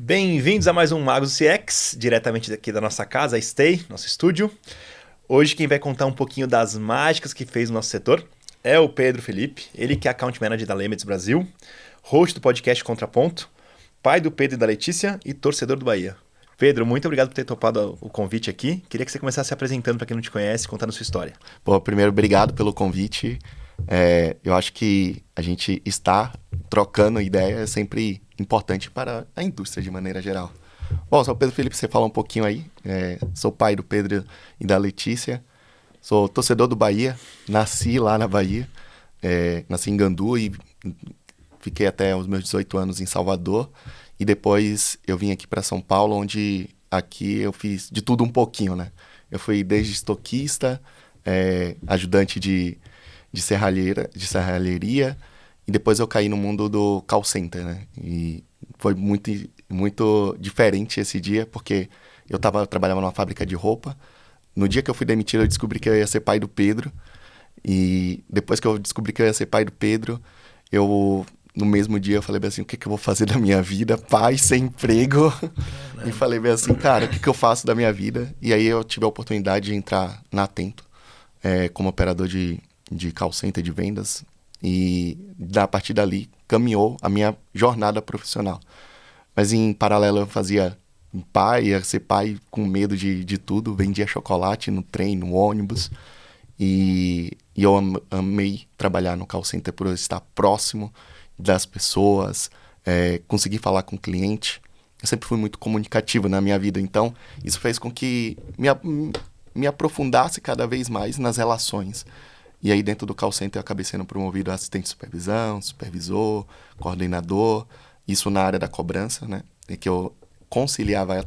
Bem-vindos a mais um Magos CX, diretamente daqui da nossa casa, a Stay, nosso estúdio. Hoje quem vai contar um pouquinho das mágicas que fez o nosso setor é o Pedro Felipe, ele que é Account Manager da Lemets Brasil, host do podcast Contraponto, pai do Pedro e da Letícia e torcedor do Bahia. Pedro, muito obrigado por ter topado o convite aqui. Queria que você começasse se apresentando para quem não te conhece, contando a sua história. Primeiro, obrigado pelo convite. Eu acho que a gente estar trocando ideia é sempre importante para a indústria de maneira geral. Bom, sou o Pedro Felipe, você fala um pouquinho aí. Sou pai do Pedro e da Letícia. Sou torcedor do Bahia, nasci lá na Bahia. Nasci em Gandu e fiquei até os meus 18 anos em Salvador. E depois eu vim aqui para São Paulo, onde aqui eu fiz de tudo um pouquinho, né? Eu fui desde estoquista, ajudante de serralheria, e depois eu caí no mundo do call center, né? E foi muito, muito diferente esse dia, porque eu trabalhava numa fábrica de roupa. No dia que eu fui demitido, eu descobri que eu ia ser pai do Pedro. E depois que eu descobri que eu ia ser pai do Pedro, no mesmo dia eu falei bem assim, o que eu vou fazer da minha vida? Pai, sem emprego. E falei bem assim, cara, o que eu faço da minha vida? E aí eu tive a oportunidade de entrar na Atento, como operador de call center, de vendas. E a partir dali caminhou a minha jornada profissional. Mas em paralelo eu ia ser pai com medo de tudo. Vendia chocolate no trem, no ônibus. E eu amei trabalhar no call center por eu estar próximo das pessoas, conseguir falar com o cliente. Eu sempre fui muito comunicativo na minha vida, então isso fez com que me aprofundasse cada vez mais nas relações. E aí dentro do call center eu acabei sendo promovido a assistente de supervisão, supervisor, coordenador, isso na área da cobrança, né? E que eu conciliava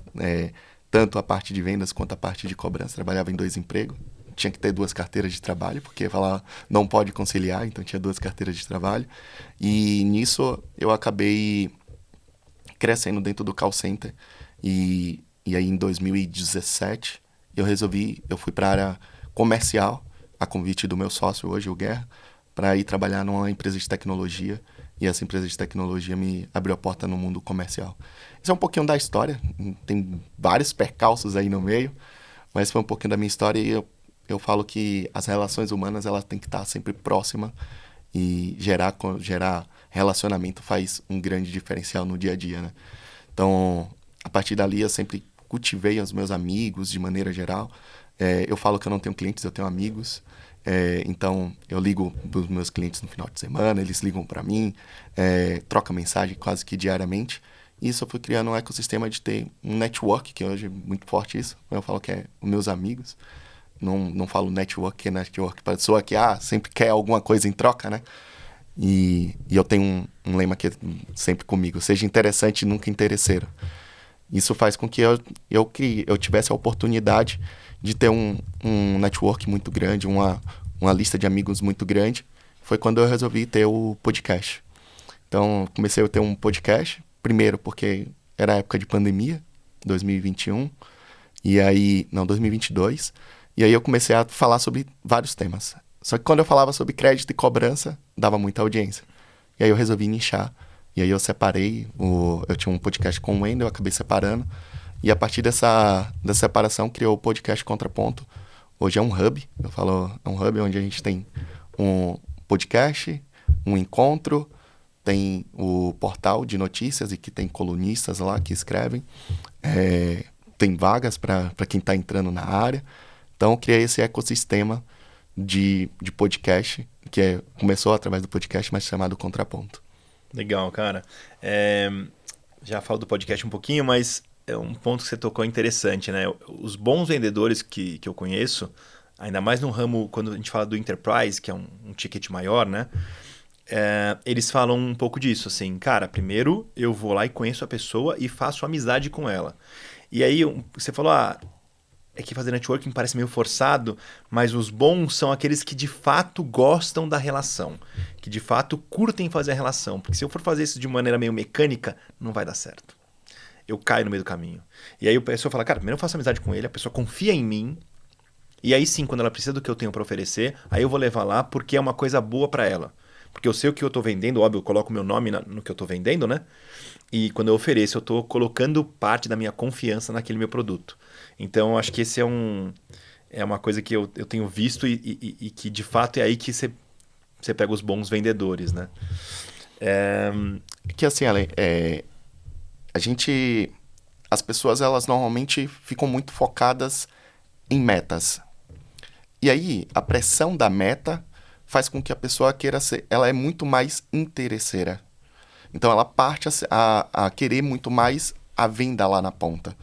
tanto a parte de vendas quanto a parte de cobrança, trabalhava em 2 empregos. Tinha que ter 2 carteiras de trabalho, porque falava não pode conciliar, então tinha 2 carteiras de trabalho. E nisso eu acabei crescendo dentro do call center. E aí em 2017 eu fui para a área comercial, a convite do meu sócio hoje, o Guerra, para ir trabalhar numa empresa de tecnologia. E essa empresa de tecnologia me abriu a porta no mundo comercial. Isso é um pouquinho da história, tem vários percalços aí no meio, mas foi um pouquinho da minha história e eu falo que as relações humanas elas têm que estar sempre próximas e gerar relacionamento faz um grande diferencial no dia a dia, né? Então, a partir dali eu sempre cultivei os meus amigos de maneira geral. Eu falo que eu não tenho clientes, eu tenho amigos. Então, eu ligo para os meus clientes no final de semana, eles ligam para mim, troca mensagem quase que diariamente. E isso eu fui criando um ecossistema de ter um network, que hoje é muito forte isso. Eu falo que é os meus amigos. Não falo network, que é network para pessoa que sempre quer alguma coisa em troca, né? E eu tenho um lema que é sempre comigo, seja interessante e nunca interesseiro. Isso faz com que eu tivesse a oportunidade de ter um network muito grande, uma lista de amigos muito grande. Foi quando eu resolvi ter o podcast. Então, comecei a ter um podcast, primeiro porque era época de pandemia, 2021, 2022, e aí eu comecei a falar sobre vários temas. Só que quando eu falava sobre crédito e cobrança, dava muita audiência. E aí eu resolvi nichar. E aí eu separei, eu tinha um podcast com o Wendel, eu acabei separando. E a partir dessa separação, criou o podcast Contraponto. Hoje é um hub, é um hub onde a gente tem um podcast, um encontro, tem o portal de notícias e que tem colunistas lá que escrevem. Tem vagas para quem está entrando na área. Então, eu criei esse ecossistema de podcast, que começou através do podcast, mas chamado Contraponto. Legal, cara. Já falo do podcast um pouquinho, mas é um ponto que você tocou interessante, né? Os bons vendedores que eu conheço, ainda mais no ramo, quando a gente fala do enterprise, que é um ticket maior, né? Eles falam um pouco disso, assim, cara, primeiro eu vou lá e conheço a pessoa e faço amizade com ela. E aí você falou, é que fazer networking parece meio forçado, mas os bons são aqueles que de fato gostam da relação, que de fato curtem fazer a relação, porque se eu for fazer isso de maneira meio mecânica, não vai dar certo. Eu caio no meio do caminho. E aí a pessoa fala, cara, primeiro eu faço amizade com ele, a pessoa confia em mim, e aí sim, quando ela precisa do que eu tenho para oferecer, aí eu vou levar lá porque é uma coisa boa para ela. Porque eu sei o que eu estou vendendo, óbvio, eu coloco meu nome no que eu estou vendendo, né? E quando eu ofereço, eu estou colocando parte da minha confiança naquele meu produto. Então, acho que esse é uma coisa que eu tenho visto e que, de fato, é aí que você pega os bons vendedores, né? Que assim, Ale, a gente... As pessoas, elas normalmente ficam muito focadas em metas. E aí, a pressão da meta faz com que a pessoa queira ser... Ela é muito mais interesseira. Então, ela parte a querer muito mais a venda lá na ponta.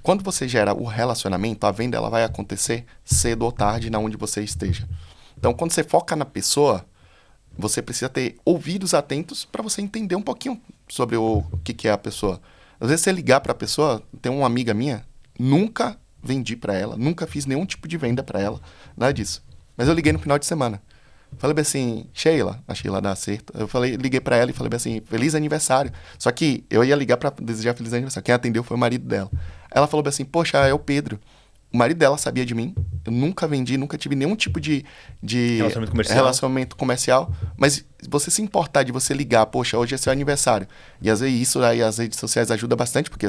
Quando você gera o relacionamento, a venda ela vai acontecer cedo ou tarde, na onde você esteja. Então, quando você foca na pessoa, você precisa ter ouvidos atentos para você entender um pouquinho sobre o que é a pessoa. Às vezes, você ligar para a pessoa, tem uma amiga minha, nunca vendi para ela, nunca fiz nenhum tipo de venda para ela, nada disso. Mas eu liguei no final de semana. Falei bem assim, Sheila, a Sheila da Acerto. Liguei pra ela e falei bem assim, feliz aniversário. Só que eu ia ligar pra desejar feliz aniversário. Quem atendeu foi o marido dela. Ela falou bem assim, poxa, é o Pedro. O marido dela sabia de mim. Eu nunca vendi, nunca tive nenhum tipo de relacionamento comercial. Mas você se importar de você ligar, poxa, hoje é seu aniversário. E às vezes isso aí, as redes sociais ajudam bastante, porque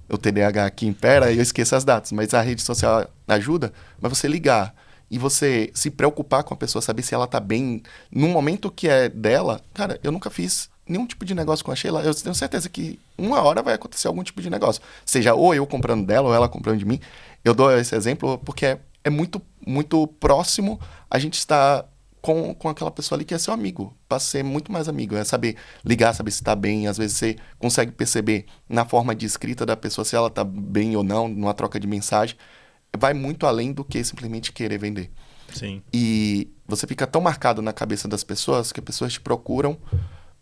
o TDAH aqui impera e eu esqueço as datas. Mas a rede social ajuda, mas você ligar e você se preocupar com a pessoa, saber se ela tá bem no momento que é dela. Cara, eu nunca fiz nenhum tipo de negócio com a Sheila. Eu tenho certeza que uma hora vai acontecer algum tipo de negócio. Seja ou eu comprando dela ou ela comprando de mim. Eu dou esse exemplo porque é muito, muito próximo a gente estar com aquela pessoa ali que é seu amigo. Para ser muito mais amigo. É saber ligar, saber se tá bem. Às vezes você consegue perceber na forma de escrita da pessoa se ela tá bem ou não, numa troca de mensagem. Vai muito além do que simplesmente querer vender. Sim. E você fica tão marcado na cabeça das pessoas que as pessoas te procuram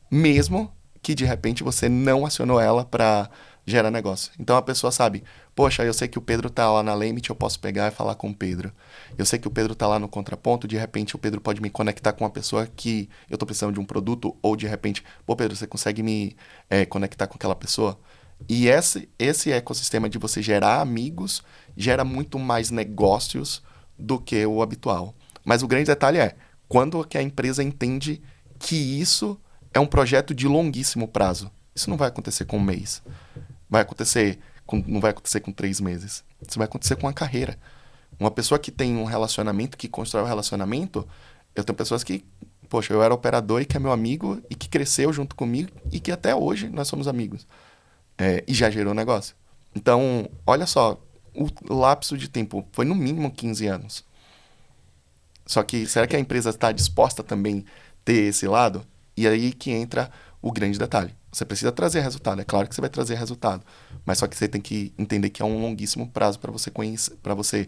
mesmo que de repente você não acionou ela para gerar negócio. Então a pessoa sabe, poxa, eu sei que o Pedro tá lá na Limit, eu posso pegar e falar com o Pedro. Eu sei que o Pedro tá lá no contraponto, de repente o Pedro pode me conectar com uma pessoa que eu tô precisando de um produto, ou de repente, pô Pedro, você consegue me conectar com aquela pessoa? E esse ecossistema de você gerar amigos gera muito mais negócios do que o habitual. Mas o grande detalhe é quando que a empresa entende que isso é um projeto de longuíssimo prazo. Isso não vai acontecer com um mês. Não vai acontecer com 3 meses. Isso vai acontecer com uma carreira. Uma pessoa que tem um relacionamento, que constrói um relacionamento, eu tenho pessoas que, poxa, eu era operador e que é meu amigo e que cresceu junto comigo e que até hoje nós somos amigos. E já gerou negócio. Então, olha só, o lapso de tempo foi no mínimo 15 anos. Só que, será que a empresa está disposta também a ter esse lado? E aí que entra o grande detalhe. Você precisa trazer resultado. É claro que você vai trazer resultado. Mas só que você tem que entender que é um longuíssimo prazo para você conhecer, para você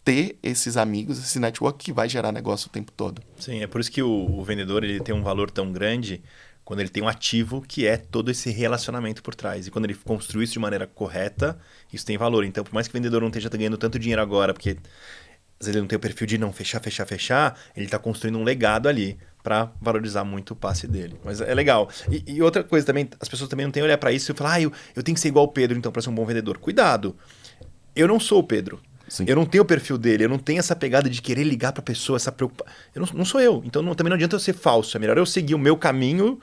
ter esses amigos, esse network que vai gerar negócio o tempo todo. Sim, é por isso que o vendedor ele tem um valor tão grande quando ele tem um ativo que é todo esse relacionamento por trás. E quando ele construir isso de maneira correta, isso tem valor. Então, por mais que o vendedor não esteja ganhando tanto dinheiro agora, porque às vezes ele não tem o perfil de não fechar, ele está construindo um legado ali para valorizar muito o passe dele. Mas é legal. E outra coisa também, as pessoas também não têm que olhar para isso e falar, eu tenho que ser igual o Pedro, então, para ser um bom vendedor. Cuidado. Eu não sou o Pedro. Sim. Eu não tenho o perfil dele, eu não tenho essa pegada de querer ligar pra pessoa, essa preocupação. Não sou eu. Então também não adianta eu ser falso. É melhor eu seguir o meu caminho,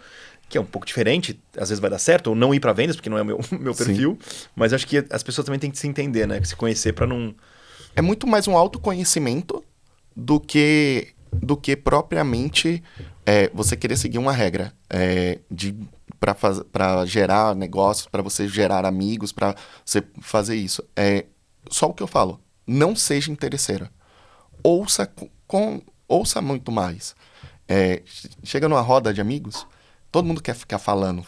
que é um pouco diferente, às vezes vai dar certo, ou não ir pra vendas, porque não é o meu perfil. Mas acho que as pessoas também têm que se entender, né? Se conhecer pra não. É muito mais um autoconhecimento do que propriamente você querer seguir uma regra para gerar negócios, para você gerar amigos, para você fazer isso. Só o que eu falo. Não seja interesseiro. Ouça muito mais. Chega numa roda de amigos, todo mundo quer ficar falando.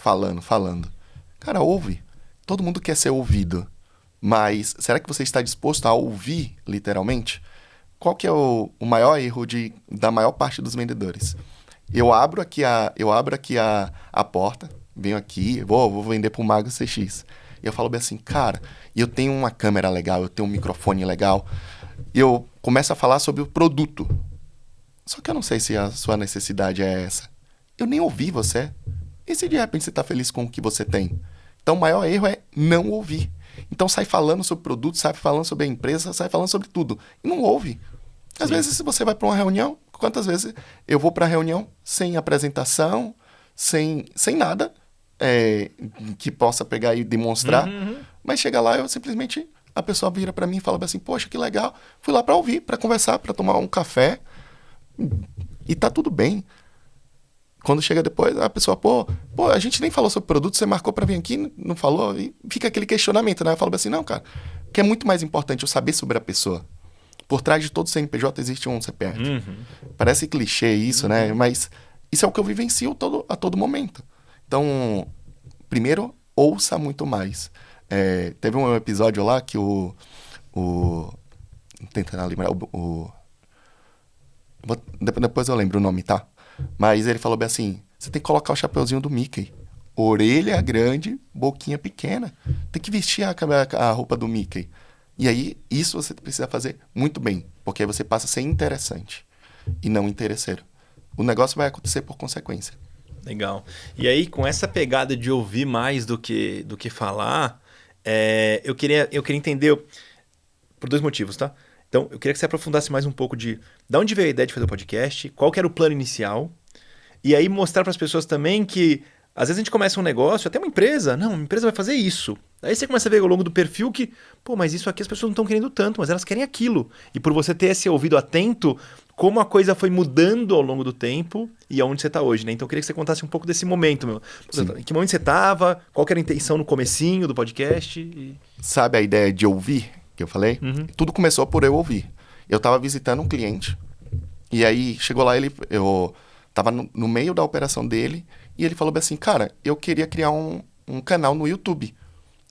Cara, ouve. Todo mundo quer ser ouvido. Mas será que você está disposto a ouvir, literalmente? Qual que é o maior erro da maior parte dos vendedores? Eu abro aqui a porta, venho aqui, vou vender para o Mago CX. E eu falo bem assim, cara, eu tenho uma câmera legal, eu tenho um microfone legal. E eu começo a falar sobre o produto. Só que eu não sei se a sua necessidade é essa. Eu nem ouvi você. E se de repente você está feliz com o que você tem? Então o maior erro é não ouvir. Então sai falando sobre o produto, sai falando sobre a empresa, sai falando sobre tudo. E não ouve. Às vezes se você vai para uma reunião, quantas vezes eu vou para reunião sem apresentação, sem nada que possa pegar e demonstrar, mas chega lá, eu simplesmente, a pessoa vira para mim e fala assim, poxa, que legal, fui lá para ouvir, para conversar, para tomar um café, e tá tudo bem. Quando chega depois, a pessoa, pô, a gente nem falou sobre produto, você marcou para vir aqui, não falou, e fica aquele questionamento, né? Eu falo assim, não, cara, que é muito mais importante eu saber sobre a pessoa. Por trás de todo CNPJ existe um CPF. Parece clichê isso, né? Mas isso é o que eu vivencio a todo momento. Então, primeiro, ouça muito mais. Teve um episódio lá que tentando lembrar depois eu lembro o nome, tá? Mas ele falou bem assim, você tem que colocar o chapeuzinho do Mickey. Orelha grande, boquinha pequena. Tem que vestir a roupa do Mickey. E aí, isso você precisa fazer muito bem. Porque aí você passa a ser interessante e não interesseiro. O negócio vai acontecer por consequência. Legal. E aí, com essa pegada de ouvir mais do que falar, eu queria entender por 2 motivos, tá? Então, eu queria que você aprofundasse mais um pouco de onde veio a ideia de fazer o podcast, qual que era o plano inicial, e aí mostrar para as pessoas também que, às vezes a gente começa um negócio, até uma empresa vai fazer isso. Aí você começa a ver ao longo do perfil que, mas isso aqui as pessoas não estão querendo tanto, mas elas querem aquilo. E por você ter esse ouvido atento, como a coisa foi mudando ao longo do tempo e aonde você está hoje, né? Então eu queria que você contasse um pouco desse momento, meu. Em que momento você estava, qual que era a intenção no comecinho do podcast? Sabe a ideia de ouvir que eu falei? Tudo começou por eu ouvir. Eu estava visitando um cliente e aí chegou lá, eu estava no meio da operação dele e ele falou assim, cara, eu queria criar um canal no YouTube.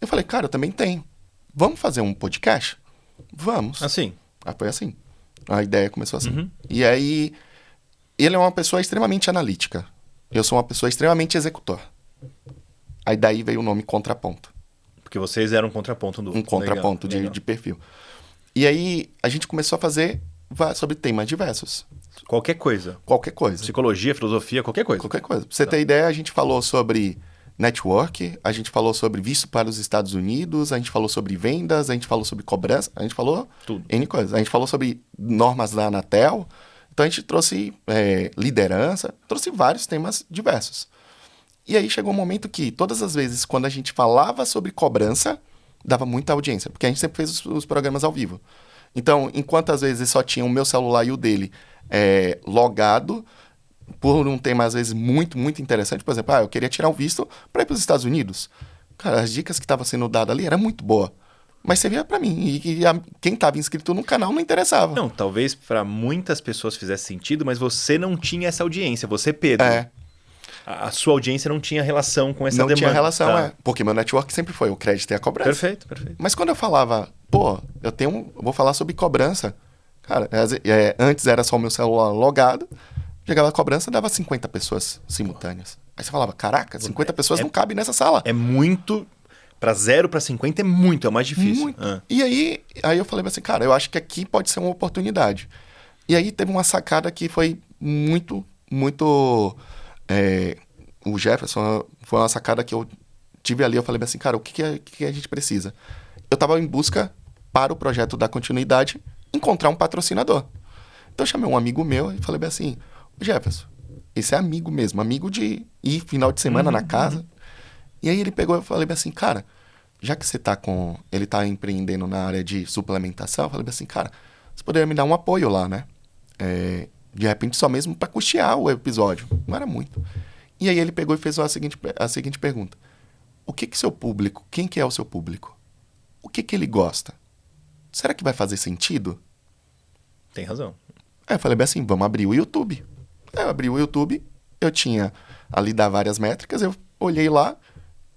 Eu falei, cara, eu também tenho. Vamos fazer um podcast? Vamos. Assim? Foi assim. A ideia começou assim. E aí, ele é uma pessoa extremamente analítica. Eu sou uma pessoa extremamente executor. Aí daí veio o nome Contraponto. Porque vocês eram um contraponto do... Um contraponto legal. De perfil. E aí, a gente começou a fazer sobre temas diversos. Qualquer coisa. Qualquer coisa. Psicologia, filosofia, qualquer coisa. Qualquer coisa. Pra você ter ideia, a gente falou sobre network, a gente falou sobre visto para os Estados Unidos, a gente falou sobre vendas, a gente falou sobre cobrança, a gente falou tudo. N coisas. A gente falou sobre normas da Anatel, então a gente trouxe liderança, trouxe vários temas diversos. E aí chegou um momento que todas as vezes quando a gente falava sobre cobrança, dava muita audiência, porque a gente sempre fez os programas ao vivo. Então, enquanto às vezes só tinha o meu celular e o dele logado, por um tema, às vezes, muito, muito interessante. Por exemplo, eu queria tirar um visto para ir para os Estados Unidos. Cara, as dicas que estavam sendo dadas ali eram muito boas. Mas servia para mim. E quem estava inscrito no canal não interessava. Não, talvez para muitas pessoas fizesse sentido, mas você não tinha essa audiência. Você, Pedro. A sua audiência não tinha relação com essa demanda. Não tinha relação, Porque meu network sempre foi o crédito e a cobrança. Perfeito. Mas quando eu falava, eu vou falar sobre cobrança. Cara, antes era só o meu celular logado. Chegava a cobrança, dava 50 pessoas simultâneas. Aí você falava, caraca, 50 pessoas não cabem nessa sala. É muito... Para 0 para 50 é muito, é o mais difícil. Muito. E aí eu falei assim, cara, eu acho que aqui pode ser uma oportunidade. E aí teve uma sacada que foi muito, muito... o Jefferson foi uma sacada que eu tive ali. Eu falei assim, cara, o que a gente precisa? Eu estava em busca, para o projeto da continuidade, encontrar um patrocinador. Então eu chamei um amigo meu e falei assim, Jefferson, esse é amigo mesmo, amigo de ir final de semana na casa. E aí ele pegou e eu falei assim, cara, já que ele tá empreendendo na área de suplementação, eu falei assim, cara, você poderia me dar um apoio lá, né? De repente só mesmo para custear o episódio. Não era muito. E aí ele pegou e fez a seguinte pergunta. O que seu público, quem que é o seu público? O que ele gosta? Será que vai fazer sentido? Tem razão. Aí eu falei bem assim, vamos abrir o YouTube. Aí eu abri o YouTube, eu tinha ali várias métricas, eu olhei lá,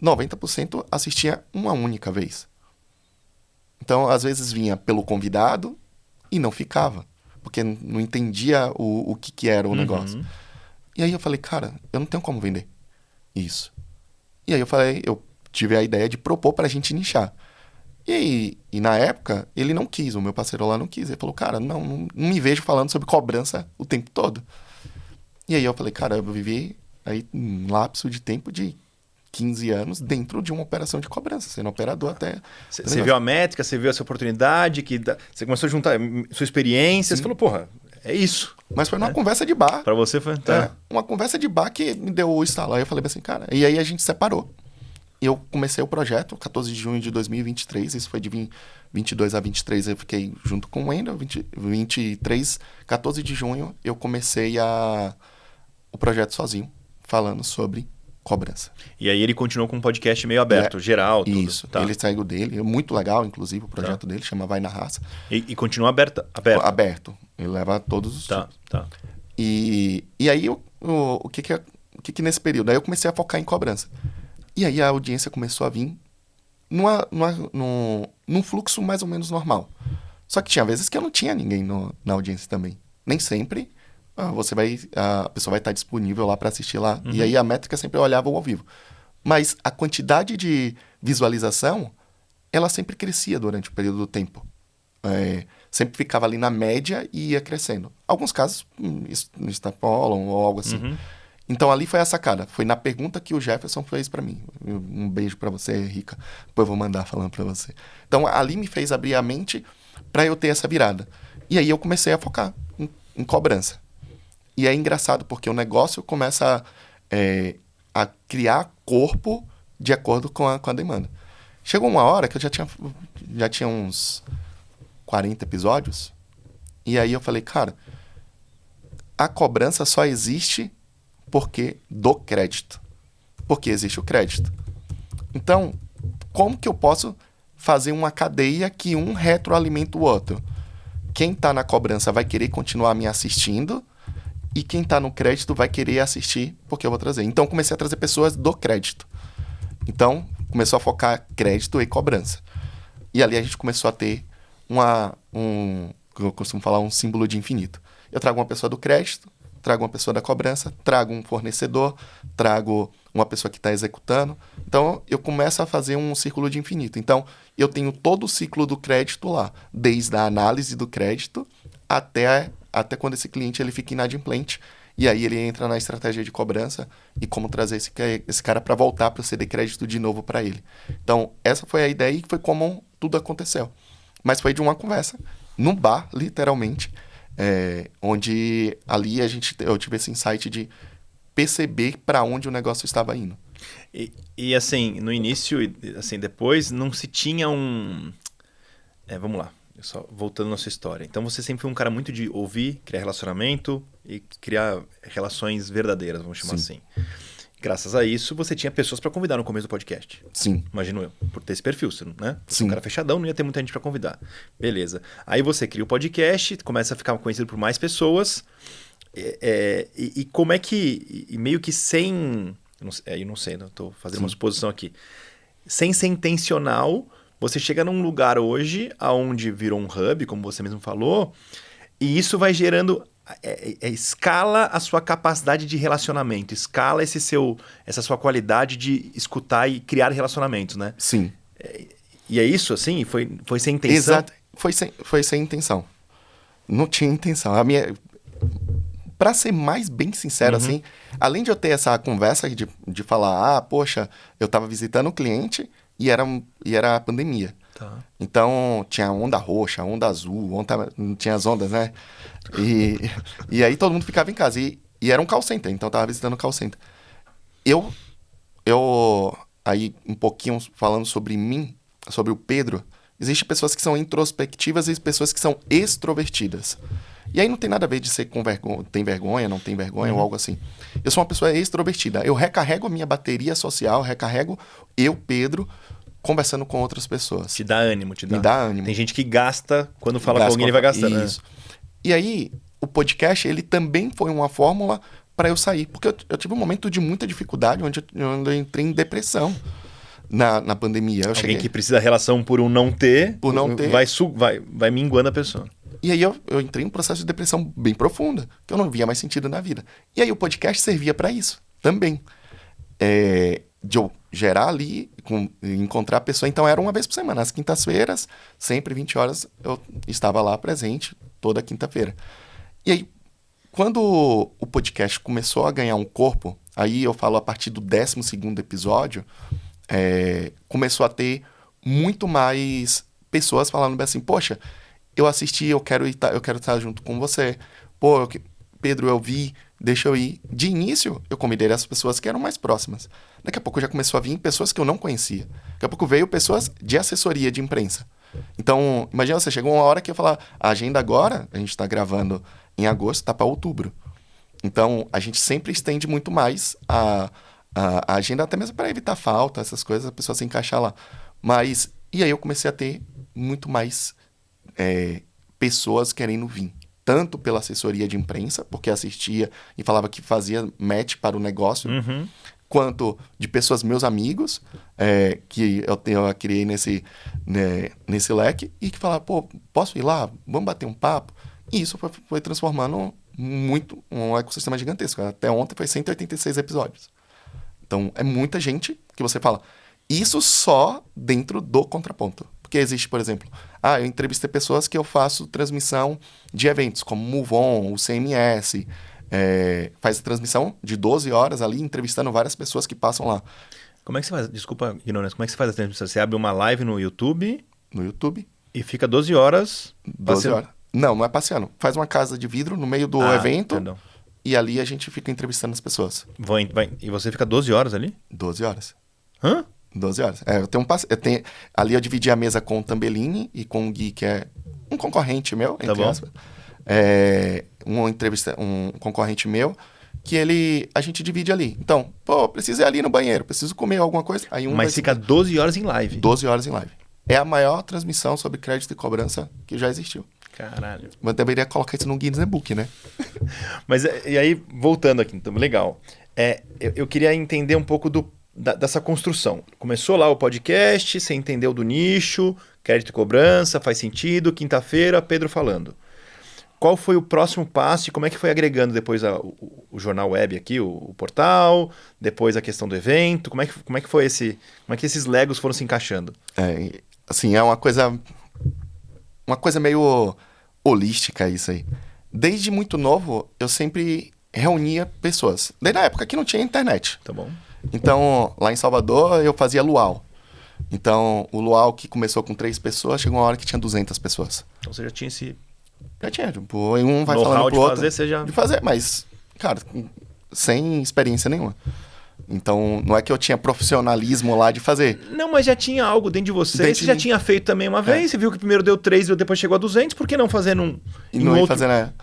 90% assistia uma única vez. Então, às vezes vinha pelo convidado e não ficava, porque não entendia o que era o negócio. E aí eu falei, cara, eu não tenho como vender isso. E aí eu tive a ideia de propor pra gente nichar. E na época, ele não quis, o meu parceiro lá não quis. Ele falou, cara, não me vejo falando sobre cobrança o tempo todo. E aí eu falei, cara, eu vivi aí um lapso de tempo de 15 anos dentro de uma operação de cobrança, sendo operador até... Você viu a métrica, você viu essa oportunidade, você começou a juntar sua experiência, você falou, porra, é isso. Mas foi numa conversa de bar. Pra você foi... Tá. Uma conversa de bar que me deu o estalo. Aí eu falei assim, cara... E aí a gente separou. E eu comecei o projeto, 14 de junho de 2023. Isso foi de 22 a 23. Eu fiquei junto com o Wendel. 23, 14 de junho, eu comecei o projeto sozinho, falando sobre cobrança. E aí ele continuou com um podcast meio aberto, geral, tudo. Isso. Tá. Ele saiu dele. Muito legal, inclusive, o projeto dele. Chama Vai na Raça. E continua aberto? Aberto. Ele leva todos os... Tá. E aí, o que nesse período? Aí eu comecei a focar em cobrança. E aí a audiência começou a vir num fluxo mais ou menos normal. Só que tinha vezes que eu não tinha ninguém na audiência também. Nem sempre a pessoa vai estar disponível lá para assistir lá. Uhum. E aí a métrica sempre olhava ao vivo. Mas a quantidade de visualização, ela sempre crescia durante o período do tempo. Sempre ficava ali na média e ia crescendo. Alguns casos extrapolam ou algo assim. Uhum. Então ali foi a sacada. Foi na pergunta que o Jefferson fez para mim. Um beijo para você, Rica. Depois eu vou mandar falando para você. Então ali me fez abrir a mente para eu ter essa virada. E aí eu comecei a focar em cobrança. E é engraçado porque o negócio começa a criar corpo de acordo com a demanda. Chegou uma hora que eu já tinha uns 40 episódios. E aí eu falei, cara, a cobrança só existe porque do crédito. Porque existe o crédito. Então, como que eu posso fazer uma cadeia que um retroalimenta o outro? Quem está na cobrança vai querer continuar me assistindo e quem está no crédito vai querer assistir porque eu vou trazer. Então, comecei a trazer pessoas do crédito. Então, começou a focar crédito e cobrança. E ali a gente começou a ter eu costumo falar, um símbolo de infinito. Eu trago uma pessoa do crédito, trago uma pessoa da cobrança, trago um fornecedor, trago uma pessoa que está executando. Então, eu começo a fazer um círculo de infinito. Então, eu tenho todo o ciclo do crédito lá, desde a análise do crédito até quando esse cliente ele fica inadimplente. E aí ele entra na estratégia de cobrança e como trazer esse cara para voltar para ceder crédito de novo para ele. Então, essa foi a ideia e foi como tudo aconteceu. Mas foi de uma conversa, num bar, literalmente, onde ali eu tive esse insight de perceber para onde o negócio estava indo. E assim, no início, assim, depois, não se tinha vamos lá, só voltando na sua história. Então você sempre foi um cara muito de ouvir, criar relacionamento e criar relações verdadeiras, vamos chamar assim. Graças a isso, você tinha pessoas para convidar no começo do podcast. Sim. Imagino eu, por ter esse perfil, né? Sim. Um cara fechadão, não ia ter muita gente para convidar. Beleza. Aí você cria o podcast, começa a ficar conhecido por mais pessoas. E como é que... E meio que sem... Eu não sei, estou fazendo uma suposição aqui. Sem ser intencional, você chega num lugar hoje, onde virou um hub, como você mesmo falou, e isso vai gerando... escala a sua capacidade de relacionamento, escala essa sua qualidade de escutar e criar relacionamentos, né? Sim. E é isso, assim? Foi sem intenção? Exato. Foi sem intenção. Não tinha intenção. Pra ser mais bem sincero, assim, além de eu ter essa conversa de falar, poxa, eu tava visitando o cliente e era a pandemia. Tá. Então, tinha onda roxa, onda azul, tinha as ondas, né? E aí todo mundo ficava em casa. E era um call center, então eu tava visitando o call center. Aí um pouquinho falando sobre mim, sobre o Pedro, existem pessoas que são introspectivas e pessoas que são extrovertidas. E aí não tem nada a ver de ser com vergonha, tem vergonha, não tem vergonha ou algo assim. Eu sou uma pessoa extrovertida. Eu recarrego a minha bateria social, Pedro, conversando com outras pessoas. Te dá ânimo, Me dá ânimo. Tem gente que gasta, quando fala com alguém, ele vai gastando. Isso. Né? E aí, o podcast, ele também foi uma fórmula para eu sair. Porque eu tive um momento de muita dificuldade, onde eu entrei em depressão na pandemia. Alguém que precisa da relação por não ter, vai minguando a pessoa. E aí eu entrei em um processo de depressão bem profunda, que eu não via mais sentido na vida. E aí o podcast servia para isso também. De eu gerar ali, encontrar a pessoa. Então era uma vez por semana, às quintas-feiras, sempre 20 horas, eu estava lá presente, toda quinta-feira. E aí, quando o podcast começou a ganhar um corpo, aí eu falo a partir do 12º episódio, começou a ter muito mais pessoas falando assim, poxa, eu assisti, eu quero estar junto com você, pô, Pedro, eu vi, deixa eu ir. De início, eu convidei as pessoas que eram mais próximas. Daqui a pouco já começou a vir pessoas que eu não conhecia. Daqui a pouco veio pessoas de assessoria de imprensa. Então, imagina, você chegou uma hora que eu falar, a agenda agora, a gente está gravando em agosto, tá para outubro. Então, a gente sempre estende muito mais a agenda, até mesmo para evitar falta, essas coisas, a pessoa se encaixar lá. Mas, e aí eu comecei a ter muito mais pessoas querendo vir. Tanto pela assessoria de imprensa, porque assistia e falava que fazia match para o negócio, quanto de pessoas, meus amigos, que eu criei nesse leque, e que falavam, pô, posso ir lá? Vamos bater um papo? E isso foi transformando muito um ecossistema gigantesco. Até ontem foi 186 episódios. Então, é muita gente que você fala. Isso só dentro do contraponto. Porque existe, por exemplo, eu entrevistei pessoas que eu faço transmissão de eventos, como Move On, o CMS, faz a transmissão de 12 horas ali, entrevistando várias pessoas que passam lá. Como é que você faz? Desculpa, ignorância. Como é que você faz a transmissão? Você abre uma live no YouTube? No YouTube. E fica 12 horas 12 horas. Não é passeando. Faz uma casa de vidro no meio do evento. Perdão. E ali a gente fica entrevistando as pessoas. E você fica 12 horas ali? 12 horas. Hã? 12 horas. Ali eu dividi a mesa com o Tambellini e com o Gui, que é um concorrente meu, entre aspas. Um concorrente meu, que a gente divide ali. Então, pô, preciso ir ali no banheiro, preciso comer alguma coisa. Aí Mas fica 12 horas em live. 12 horas em live. É a maior transmissão sobre crédito e cobrança que já existiu. Caralho. Mas deveria colocar isso no Guinness Book, né? Mas, e aí, voltando aqui, então, legal. Eu queria entender um pouco dessa construção. Começou lá o podcast, você entendeu do nicho, crédito e cobrança, faz sentido, quinta-feira, Pedro falando. Qual foi o próximo passo e como é que foi agregando depois o jornal web aqui, o portal, depois a questão do evento, como é que foi como é que esses legos foram se encaixando? Assim, é uma coisa meio holística isso aí. Desde muito novo, eu sempre reunia pessoas. Desde a época que não tinha internet. Tá bom. Então, lá em Salvador, eu fazia luau. Então, o luau que começou com 3 pessoas, chegou uma hora que tinha 200 pessoas. Então você já tinha esse... Já tinha, tipo, um vai falando pro outro. De fazer, mas, cara, sem experiência nenhuma. Então, não é que eu tinha profissionalismo lá de fazer. Não, mas já tinha algo dentro de você. Você já tinha feito também uma vez, você viu que primeiro deu 3 e depois chegou a 200, por que não fazer num outro? Fazer, né?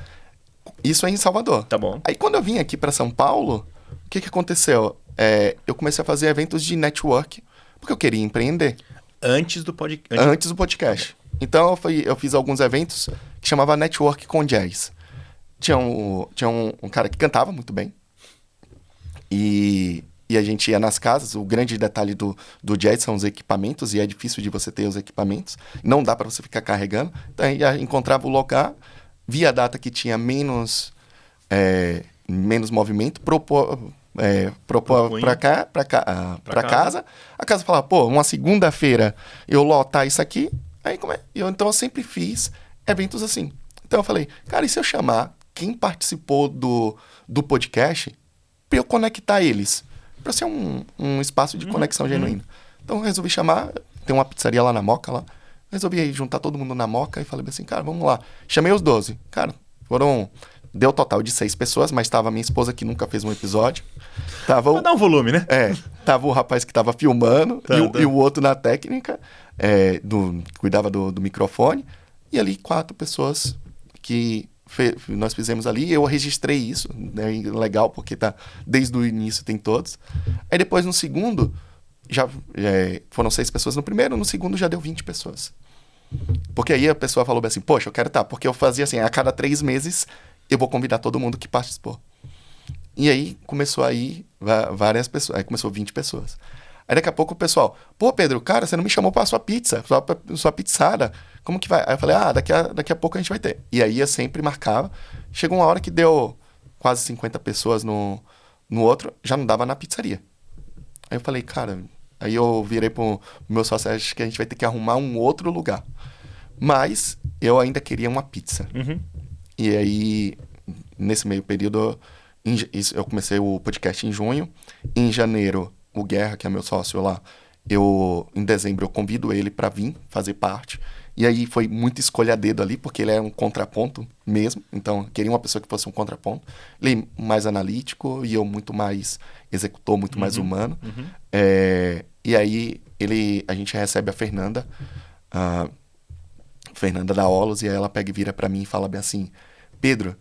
Isso é em Salvador. Tá bom. Aí, quando eu vim aqui para São Paulo, o que aconteceu? Eu comecei a fazer eventos de network, porque eu queria empreender. Antes do podcast? Antes do podcast. Então, eu fiz alguns eventos que chamava Network com Jazz. Tinha um cara que cantava muito bem. E a gente ia nas casas. O grande detalhe do jazz são os equipamentos, e é difícil de você ter os equipamentos. Não dá para você ficar carregando. Então, a gente encontrava o lugar, via a data que tinha menos movimento, propor para casa. A casa falava, pô, uma segunda-feira eu lotar isso aqui. Aí, então eu sempre fiz eventos assim. Então eu falei, cara, e se eu chamar quem participou do podcast para eu conectar eles? Para ser um espaço de conexão genuína. Então eu resolvi chamar, tem uma pizzaria lá na Moca lá. Resolvi juntar todo mundo na Moca e falei assim, cara, vamos lá. Chamei os 12. Cara, deu total de 6 pessoas, mas tava minha esposa que nunca fez um episódio. Pra dar um volume, né? Tava o rapaz que tava filmando e o outro na técnica, cuidava do microfone. E ali 4 pessoas que nós fizemos ali. Eu registrei isso, né? Legal, porque desde o início tem todos. Aí depois no segundo, já foram 6 pessoas no primeiro, no segundo já deu 20 pessoas. Porque aí a pessoa falou assim, poxa, eu quero estar. Porque eu fazia assim, a cada 3 meses eu vou convidar todo mundo que participou. E aí começou a ir várias pessoas. Aí começou 20 pessoas. Aí daqui a pouco o pessoal, pô, Pedro, cara, você não me chamou pra sua pizza, sua pizzada. Como que vai? Aí eu falei, daqui a pouco a gente vai ter. E aí eu sempre marcava. Chegou uma hora que deu quase 50 pessoas no outro, já não dava na pizzaria. Aí eu falei, cara... Aí eu virei pro meu sócio, acho que a gente vai ter que arrumar um outro lugar. Mas eu ainda queria uma pizza. Uhum. E aí, nesse meio período, eu comecei o podcast em junho. Em janeiro, o Guerra, que é meu sócio lá, em dezembro eu convido ele para vir fazer parte. E aí foi muita escolha a dedo ali, porque ele é um contraponto mesmo. Então, eu queria uma pessoa que fosse um contraponto. Ele mais analítico e eu muito mais executor, muito mais humano. E aí a gente recebe a Fernanda da Olos, e aí ela pega e vira pra mim e fala bem assim: Pedro,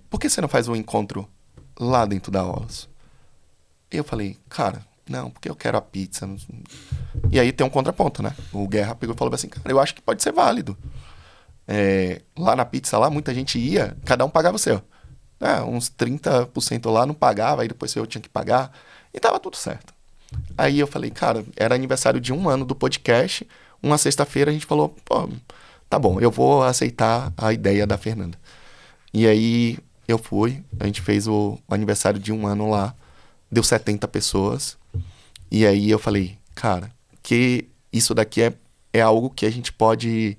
por que você não faz um encontro lá dentro da Olos? E eu falei, cara, não, porque eu quero a pizza. E aí tem um contraponto, né? O Guerra pegou e falou assim, cara, eu acho que pode ser válido. Lá na pizza, lá, muita gente ia, cada um pagava o seu. Uns 30% lá não pagava, aí depois eu tinha que pagar, e tava tudo certo. Aí eu falei, cara, era aniversário de 1 ano do podcast, uma sexta-feira a gente falou, pô, tá bom, eu vou aceitar a ideia da Fernanda. E aí eu fui, a gente fez o aniversário de 1 ano lá, deu 70 pessoas, e aí eu falei, cara, que isso daqui é algo que a gente pode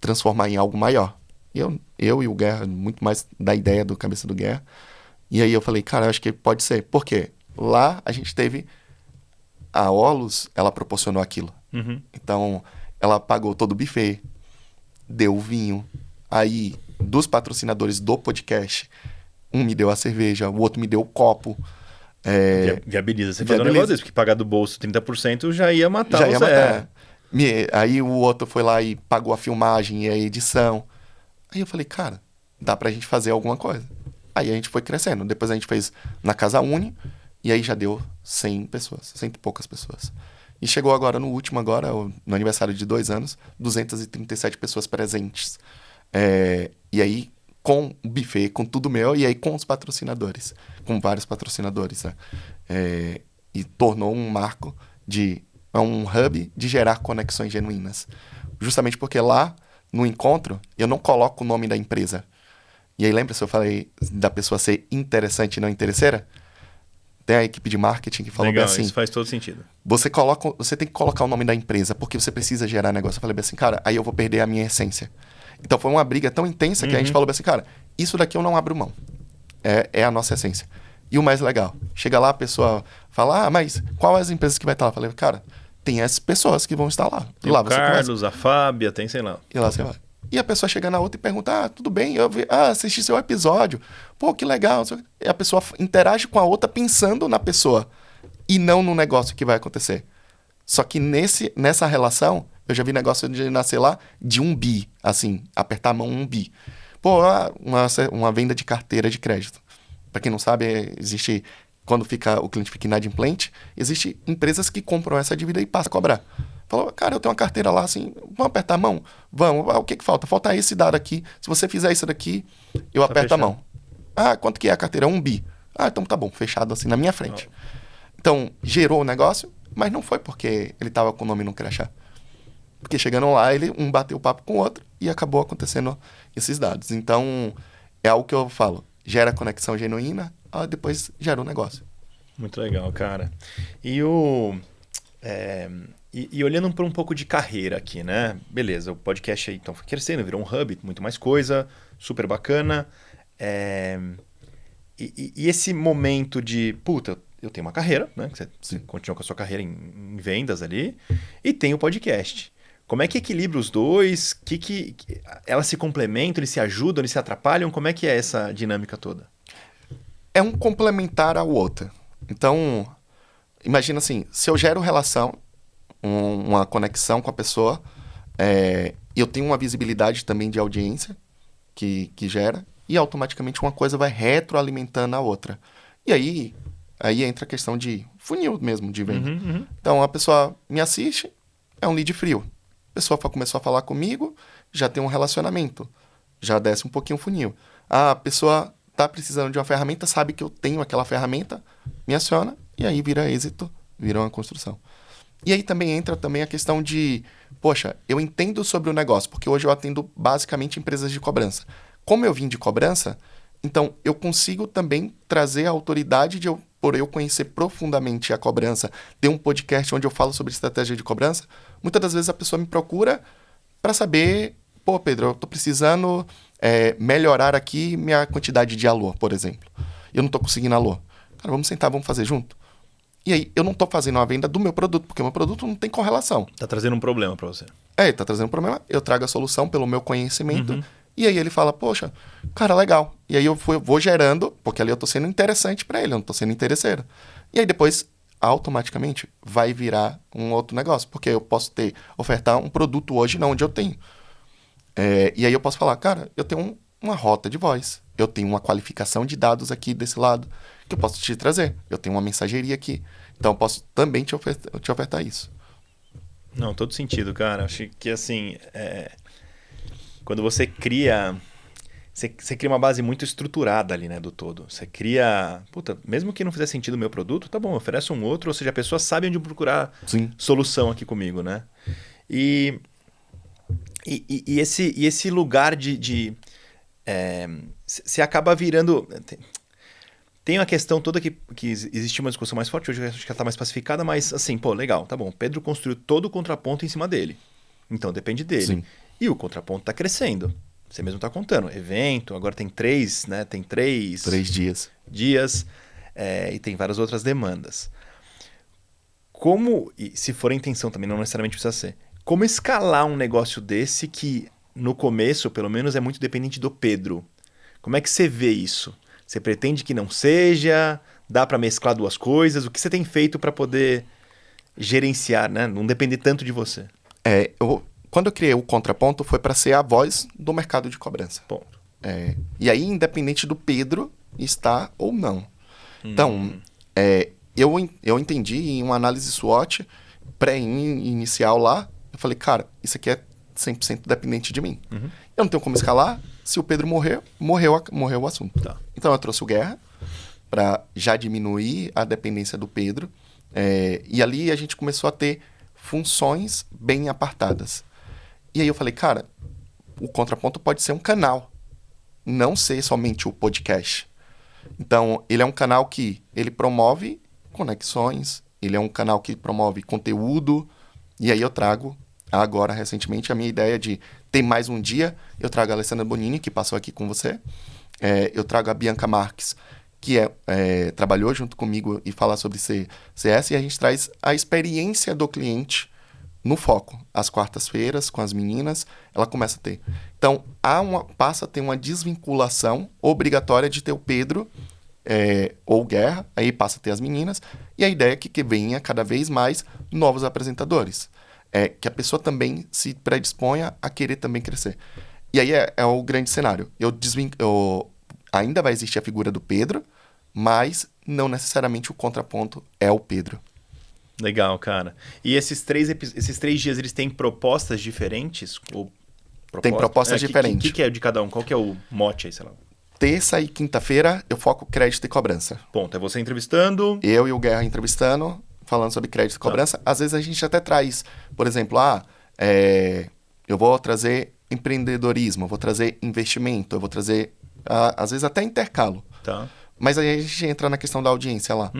transformar em algo maior. E eu e o Guerra, muito mais da ideia do cabeça do Guerra. E aí eu falei, cara, eu acho que pode ser. Por quê? Lá a gente teve... A Olos, ela proporcionou aquilo. Então, ela pagou todo o buffet, deu o vinho. Aí, dos patrocinadores do podcast, um me deu a cerveja, o outro me deu o copo. Viabiliza você fazer um negócio desse, porque pagar do bolso 30% já ia matar já ia você. matar. Aí o outro foi lá e pagou a filmagem e a edição. Aí eu falei, cara, dá pra gente fazer alguma coisa. Aí a gente foi crescendo. Depois a gente fez na Casa Uni, e aí já deu 100 pessoas, 100 e poucas pessoas. E chegou agora no último, no aniversário de 2 anos, 237 pessoas presentes. E aí, com o buffet, com tudo meu, e aí com os patrocinadores, com vários patrocinadores, né? E tornou um marco um hub de gerar conexões genuínas. Justamente porque lá, no encontro, eu não coloco o nome da empresa. E aí, lembra se eu falei da pessoa ser interessante e não interesseira? Tem a equipe de marketing que falou Legal, bem assim... isso faz todo sentido. Você tem que colocar o nome da empresa, porque você precisa gerar negócio. Eu falei bem assim, cara, aí eu vou perder a minha essência. Então foi uma briga tão intensa que a gente falou bem assim, cara, isso daqui eu não abro mão. É a nossa essência. E o mais legal, chega lá, a pessoa fala, mas qual as empresas que vai estar lá? Eu falei, cara, tem essas pessoas que vão estar lá. Tem lá o Carlos, a Fábia, tem sei lá. E lá você vai. E a pessoa chega na outra e pergunta, tudo bem, eu assisti seu episódio. Pô, que legal. E a pessoa interage com a outra pensando na pessoa e não no negócio que vai acontecer. Só que nessa relação, eu já vi negócio de nascer lá de 1 bi, assim, apertar a mão 1 bi. Pô, uma venda de carteira de crédito. Para quem não sabe, existe, quando o cliente fica inadimplente, existe empresas que compram essa dívida e passam a cobrar. Falou, cara, eu tenho uma carteira lá, assim, vamos apertar a mão? Vamos. O que falta? Falta esse dado aqui. Se você fizer isso daqui, eu aperto a mão. Quanto que é a carteira? 1 bi. Então tá bom, fechado assim na minha frente. Então, gerou o negócio, mas não foi porque ele tava com o nome no crachá. Porque chegando lá, um bateu o papo com o outro e acabou acontecendo esses dados. Então, é algo que eu falo. Gera conexão genuína, depois gera um negócio. Muito legal, cara. E olhando para um pouco de carreira aqui, né? Beleza, o podcast aí então foi crescendo, virou um hub, muito mais coisa, super bacana. E esse momento de, puta, eu tenho uma carreira, né? Você continua com a sua carreira em vendas ali, e tem o podcast. Como é que equilibra os dois? Elas se complementam, eles se ajudam, eles se atrapalham? Como é que é essa dinâmica toda? É um complementar ao outro. Então, imagina assim, se eu gero relação, uma conexão com a pessoa, eu tenho uma visibilidade também de audiência que gera, e automaticamente uma coisa vai retroalimentando a outra. E aí entra a questão de funil mesmo, de venda. Então, a pessoa me assiste, é um lead frio. A pessoa começou a falar comigo, já tem um relacionamento, já desce um pouquinho o funil. A pessoa está precisando de uma ferramenta, sabe que eu tenho aquela ferramenta, me aciona, e aí vira êxito, vira uma construção. E aí também entra a questão de, poxa, eu entendo sobre o negócio, porque hoje eu atendo basicamente empresas de cobrança. Como eu vim de cobrança, então eu consigo também trazer a autoridade por eu conhecer profundamente a cobrança, ter um podcast onde eu falo sobre estratégia de cobrança. Muitas das vezes a pessoa me procura para saber, pô, Pedro, eu estou precisando melhorar aqui minha quantidade de alô, por exemplo. Eu não estou conseguindo alô. Cara, vamos sentar, vamos fazer junto. E aí eu não tô fazendo uma venda do meu produto, porque o meu produto não tem correlação. Tá trazendo um problema para você. Ele tá trazendo um problema, eu trago a solução pelo meu conhecimento, e aí ele fala, poxa, cara, legal. E aí eu vou gerando, porque ali eu tô sendo interessante para ele, eu não tô sendo interesseiro. E aí depois, automaticamente, vai virar um outro negócio, porque eu posso ofertar um produto hoje não onde eu tenho. E aí eu posso falar, cara, eu tenho uma rota de voz, eu tenho uma qualificação de dados aqui desse lado, que eu posso te trazer. Eu tenho uma mensageria aqui, então eu posso também te ofertar isso. Não, todo sentido, cara. Acho que assim, quando você cria. Você cria uma base muito estruturada ali, né, do todo. Você cria. Puta, mesmo que não fizer sentido o meu produto, tá bom, oferece um outro, ou seja, a pessoa sabe onde procurar Sim. solução aqui comigo, né? E esse lugar você acaba virando. Tem uma questão toda que existe uma discussão mais forte, hoje acho que ela está mais pacificada, mas assim, pô, legal, tá bom. Pedro construiu todo o contraponto em cima dele. Então depende dele. Sim. E o contraponto está crescendo. Você mesmo está contando. Evento, agora tem 3, né? Tem 3 dias e tem várias outras demandas. Como, e se for a intenção também, não necessariamente precisa ser, como escalar um negócio desse que no começo, pelo menos, é muito dependente do Pedro? Como é que você vê isso? Você pretende que não seja? Dá para mesclar duas coisas? O que você tem feito para poder gerenciar, né? Não depender tanto de você? Quando eu criei o Contraponto, foi para ser a voz do mercado de cobrança. Ponto. E aí, independente do Pedro estar ou não. Então, eu entendi em uma análise SWOT pré-inicial lá, eu falei, cara, isso aqui é 100% dependente de mim. Eu não tenho como escalar. Se o Pedro morreu o assunto. Tá. Então eu trouxe o Guerra para já diminuir a dependência do Pedro. E ali a gente começou a ter funções bem apartadas. E aí eu falei, cara, o Contraponto pode ser um canal, não ser somente o podcast. Então, ele é um canal que ele promove conexões, ele é um canal que promove conteúdo, e aí eu trago agora, recentemente, a minha ideia de ter mais um dia. Eu trago a Alessandra Bonini, que passou aqui com você. Eu trago a Bianca Marques, que trabalhou junto comigo e fala sobre CS. E a gente traz a experiência do cliente no foco. Às quartas-feiras, com as meninas, ela começa a ter. Então, passa a ter uma desvinculação obrigatória de ter o Pedro ou Guerra. Aí passa a ter as meninas. E a ideia é que venha cada vez mais novos apresentadores. Que a pessoa também se predisponha a querer também crescer. E aí é o grande cenário. Ainda vai existir a figura do Pedro, mas não necessariamente o contraponto é o Pedro. Legal, cara. E esses 3 dias, eles têm propostas diferentes? Tem propostas diferentes. O que é de cada um? Qual que é o mote aí, sei lá? Terça e quinta-feira eu foco crédito e cobrança. Ponto. É você entrevistando... Eu e o Guerra entrevistando, falando sobre crédito e cobrança. Às vezes a gente até traz, por exemplo, eu vou trazer empreendedorismo, eu vou trazer investimento, eu vou trazer, às vezes até intercalo. Tá. Mas aí a gente entra na questão da audiência lá.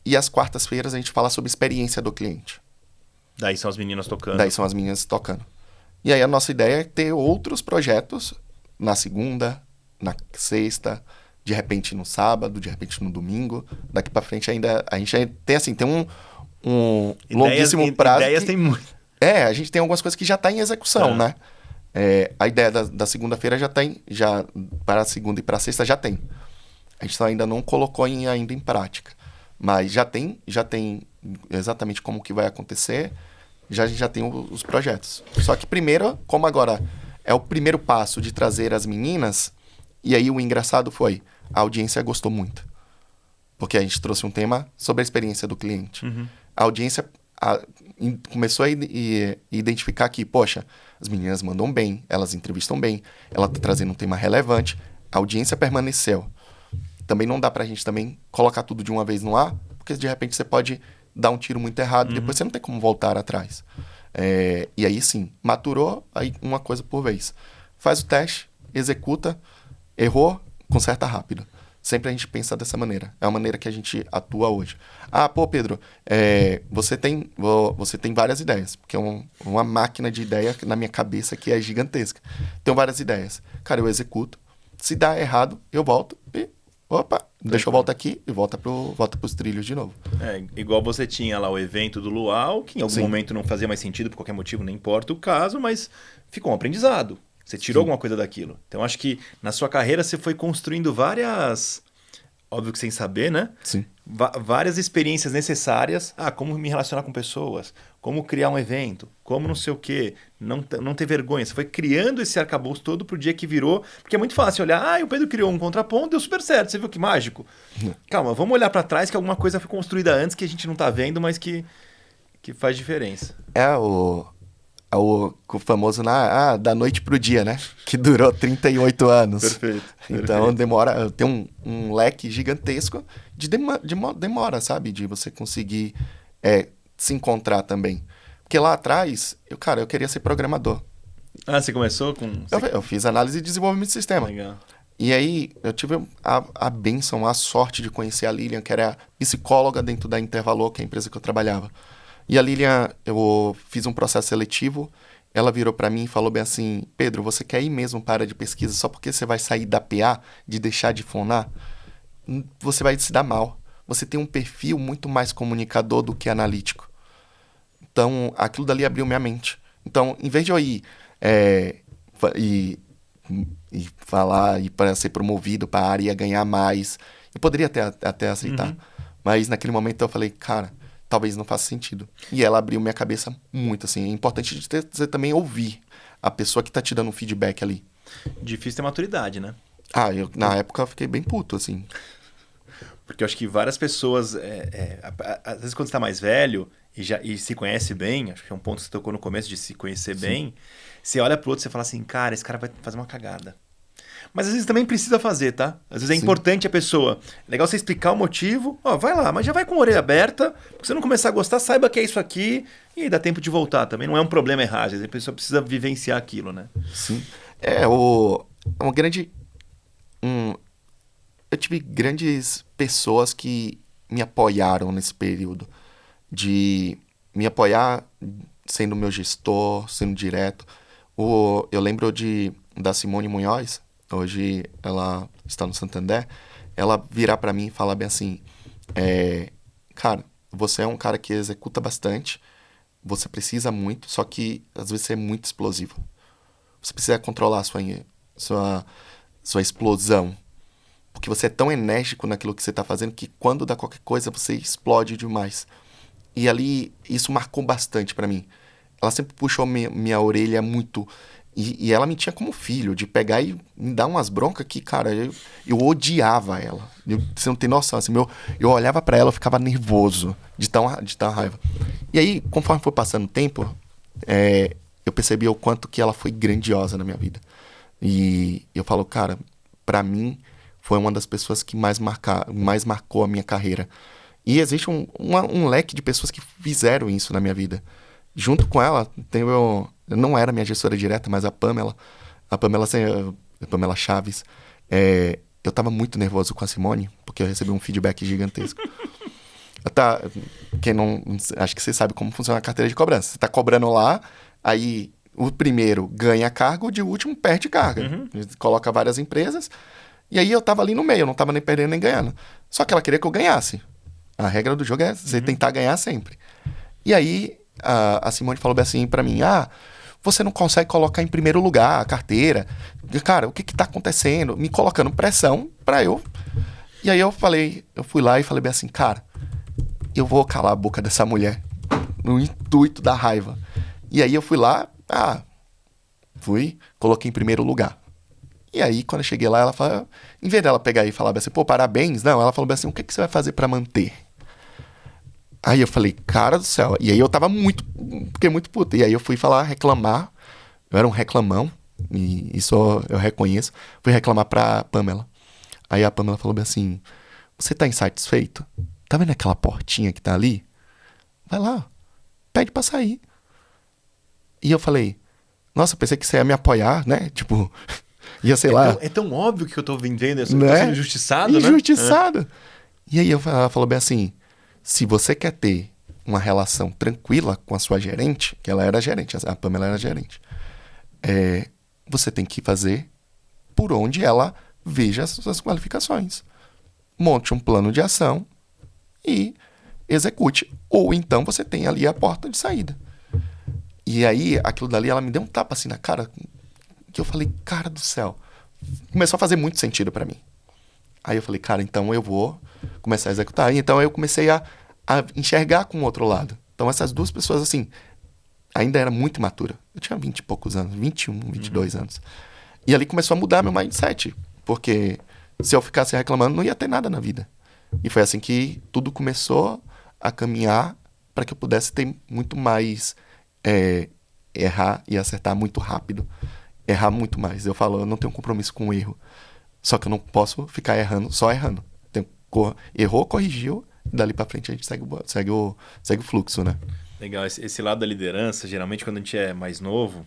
E às quartas-feiras a gente fala sobre experiência do cliente. Daí são as meninas tocando. E aí a nossa ideia é ter outros projetos na segunda, na sexta, de repente no sábado, de repente no domingo. Daqui pra frente ainda a gente tem um longuíssimo prazo. Ideias tem muito. A gente tem algumas coisas que já está em execução, né? A ideia da segunda-feira já tem, para a segunda e para a sexta já tem. A gente ainda não colocou ainda em prática. Mas já tem exatamente como que vai acontecer, já tem os projetos. Só que primeiro, como agora é o primeiro passo de trazer as meninas, e aí o engraçado foi, a audiência gostou muito. Porque a gente trouxe um tema sobre a experiência do cliente. A audiência começou a identificar que, poxa, as meninas mandam bem, elas entrevistam bem, ela está trazendo um tema relevante, a audiência permaneceu. Também não dá pra gente também colocar tudo de uma vez no ar, porque de repente você pode dar um tiro muito errado e depois você não tem como voltar atrás. E aí sim, maturou, aí uma coisa por vez. Faz o teste, executa, errou, conserta rápido. Sempre a gente pensa dessa maneira. É a maneira que a gente atua hoje. Pedro, você tem várias ideias, porque é uma máquina de ideia na minha cabeça que é gigantesca. Tenho várias ideias. Cara, eu executo. Se dá errado, eu volto e opa, deixa eu voltar aqui e volta pros trilhos de novo. Igual você tinha lá o evento do Luau, que em algum Sim. momento não fazia mais sentido por qualquer motivo, não importa o caso, mas ficou um aprendizado. Você tirou alguma coisa daquilo. Então acho que na sua carreira você foi construindo várias, óbvio que sem saber, né? Sim. Várias experiências necessárias. Como me relacionar com pessoas, como criar um evento, como não sei o quê, não ter vergonha. Você foi criando esse arcabouço todo pro dia que virou. Porque é muito fácil olhar, o Pedro criou um contraponto, deu super certo. Você viu que mágico? Calma, vamos olhar para trás que alguma coisa foi construída antes que a gente não tá vendo, mas que faz diferença. É o famoso da noite pro dia, né? Que durou 38 anos. Perfeito. Então demora, tem um leque gigantesco de demora, sabe? De você conseguir se encontrar também. Porque lá atrás, eu queria ser programador. Você começou com... Eu fiz análise e desenvolvimento de sistema. Legal. E aí eu tive a bênção, a sorte de conhecer a Lilian, que era psicóloga dentro da Intervalor, que é a empresa que eu trabalhava. E a Lilian, eu fiz um processo seletivo, ela virou para mim e falou bem assim, Pedro, você quer ir mesmo para a área de pesquisa só porque você vai sair da PA, de deixar de fonar? Você vai se dar mal. Você tem um perfil muito mais comunicador do que analítico. Então, aquilo dali abriu minha mente. Então, em vez de eu ir e falar e para ser promovido para a área e ganhar mais, eu poderia até aceitar. Mas naquele momento eu falei, cara, talvez não faça sentido. E ela abriu minha cabeça muito, assim. É importante você também ouvir a pessoa que tá te dando um feedback ali. Difícil ter maturidade, né? Na época eu fiquei bem puto, assim. Porque eu acho que várias pessoas, às vezes quando você tá mais velho e se conhece bem, acho que é um ponto que você tocou no começo de se conhecer bem, você olha pro outro e você fala assim, cara, esse cara vai fazer uma cagada. Mas às vezes também precisa fazer, tá? Às vezes é importante a pessoa. É legal você explicar o motivo. Vai lá, mas já vai com a orelha aberta. Porque se você não começar a gostar, saiba que é isso aqui. E aí dá tempo de voltar também. Não é um problema errar. Às vezes a pessoa precisa vivenciar aquilo, né? Sim. Eu tive grandes pessoas que me apoiaram nesse período. De me apoiar sendo meu gestor, sendo direto. Eu lembro da Simone Munhoz. Hoje ela está no Santander, ela virar para mim e falar bem assim, cara, você é um cara que executa bastante, você precisa muito, só que às vezes você é muito explosivo. Você precisa controlar a sua explosão, porque você é tão enérgico naquilo que você está fazendo que quando dá qualquer coisa você explode demais. E ali, isso marcou bastante para mim. Ela sempre puxou minha orelha muito... E ela me tinha como filho, de pegar e me dar umas broncas que, cara, eu odiava ela. Você não tem noção, assim, eu olhava pra ela, eu ficava nervoso de tão raiva. E aí, conforme foi passando o tempo, eu percebi o quanto que ela foi grandiosa na minha vida. E eu falo, cara, pra mim, foi uma das pessoas que mais marcou a minha carreira. E existe um leque de pessoas que fizeram isso na minha vida. Junto com ela, não era minha gestora direta, mas a Pamela Chaves. Eu tava muito nervoso com a Simone, porque eu recebi um feedback gigantesco. Acho que você sabe como funciona a carteira de cobrança. Você tá cobrando lá, aí o primeiro ganha cargo, o último perde carga. Coloca várias empresas, e aí eu tava ali no meio, eu não tava nem perdendo nem ganhando. Só que ela queria que eu ganhasse. A regra do jogo é você tentar ganhar sempre. E aí a Simone falou bem assim pra mim, você não consegue colocar em primeiro lugar a carteira. Cara, o que tá acontecendo? Me colocando pressão pra eu... E aí eu fui lá e falei bem assim, cara, eu vou calar a boca dessa mulher no intuito da raiva. E aí eu fui lá, coloquei em primeiro lugar. E aí, quando eu cheguei lá, ela falou, em vez dela pegar e falar bem assim, parabéns, não, ela falou bem assim, o que você vai fazer pra manter? Aí eu falei, cara do céu. E aí eu fiquei muito puto. E aí eu fui reclamar. Eu era um reclamão. E isso eu reconheço. Fui reclamar pra Pamela. Aí a Pamela falou bem assim, você tá insatisfeito? Tá vendo aquela portinha que tá ali? Vai lá. Pede pra sair. E eu falei, nossa, pensei que você ia me apoiar, né? Tipo, ia sei lá. É tão óbvio que eu tô vendendo. Eu tô né? sendo injustiçado, né? Injustiçado. E aí ela falou bem assim, se você quer ter uma relação tranquila com a sua gerente, que ela era gerente, a Pamela era gerente, você tem que fazer por onde ela veja as suas qualificações. monte um plano de ação e execute. Ou então você tem ali a porta de saída. E aí, aquilo dali, ela me deu um tapa assim na cara, que eu falei, cara do céu. Começou a fazer muito sentido pra mim. Aí eu falei, cara, então eu vou começar a executar. E então eu comecei a enxergar com o outro lado. Então essas duas pessoas, assim, ainda era muito imatura. Eu tinha 20 e poucos anos, 21, 22 anos. E ali começou a mudar meu mindset. Porque se eu ficasse reclamando, não ia ter nada na vida. E foi assim que tudo começou a caminhar para que eu pudesse ter muito mais... errar e acertar muito rápido. Errar muito mais. Eu falo, eu não tenho compromisso com o erro. Só que eu não posso ficar errando, só errando. Errou, corrigiu, e dali pra frente a gente segue o fluxo, né? Legal. Esse lado da liderança, geralmente quando a gente é mais novo,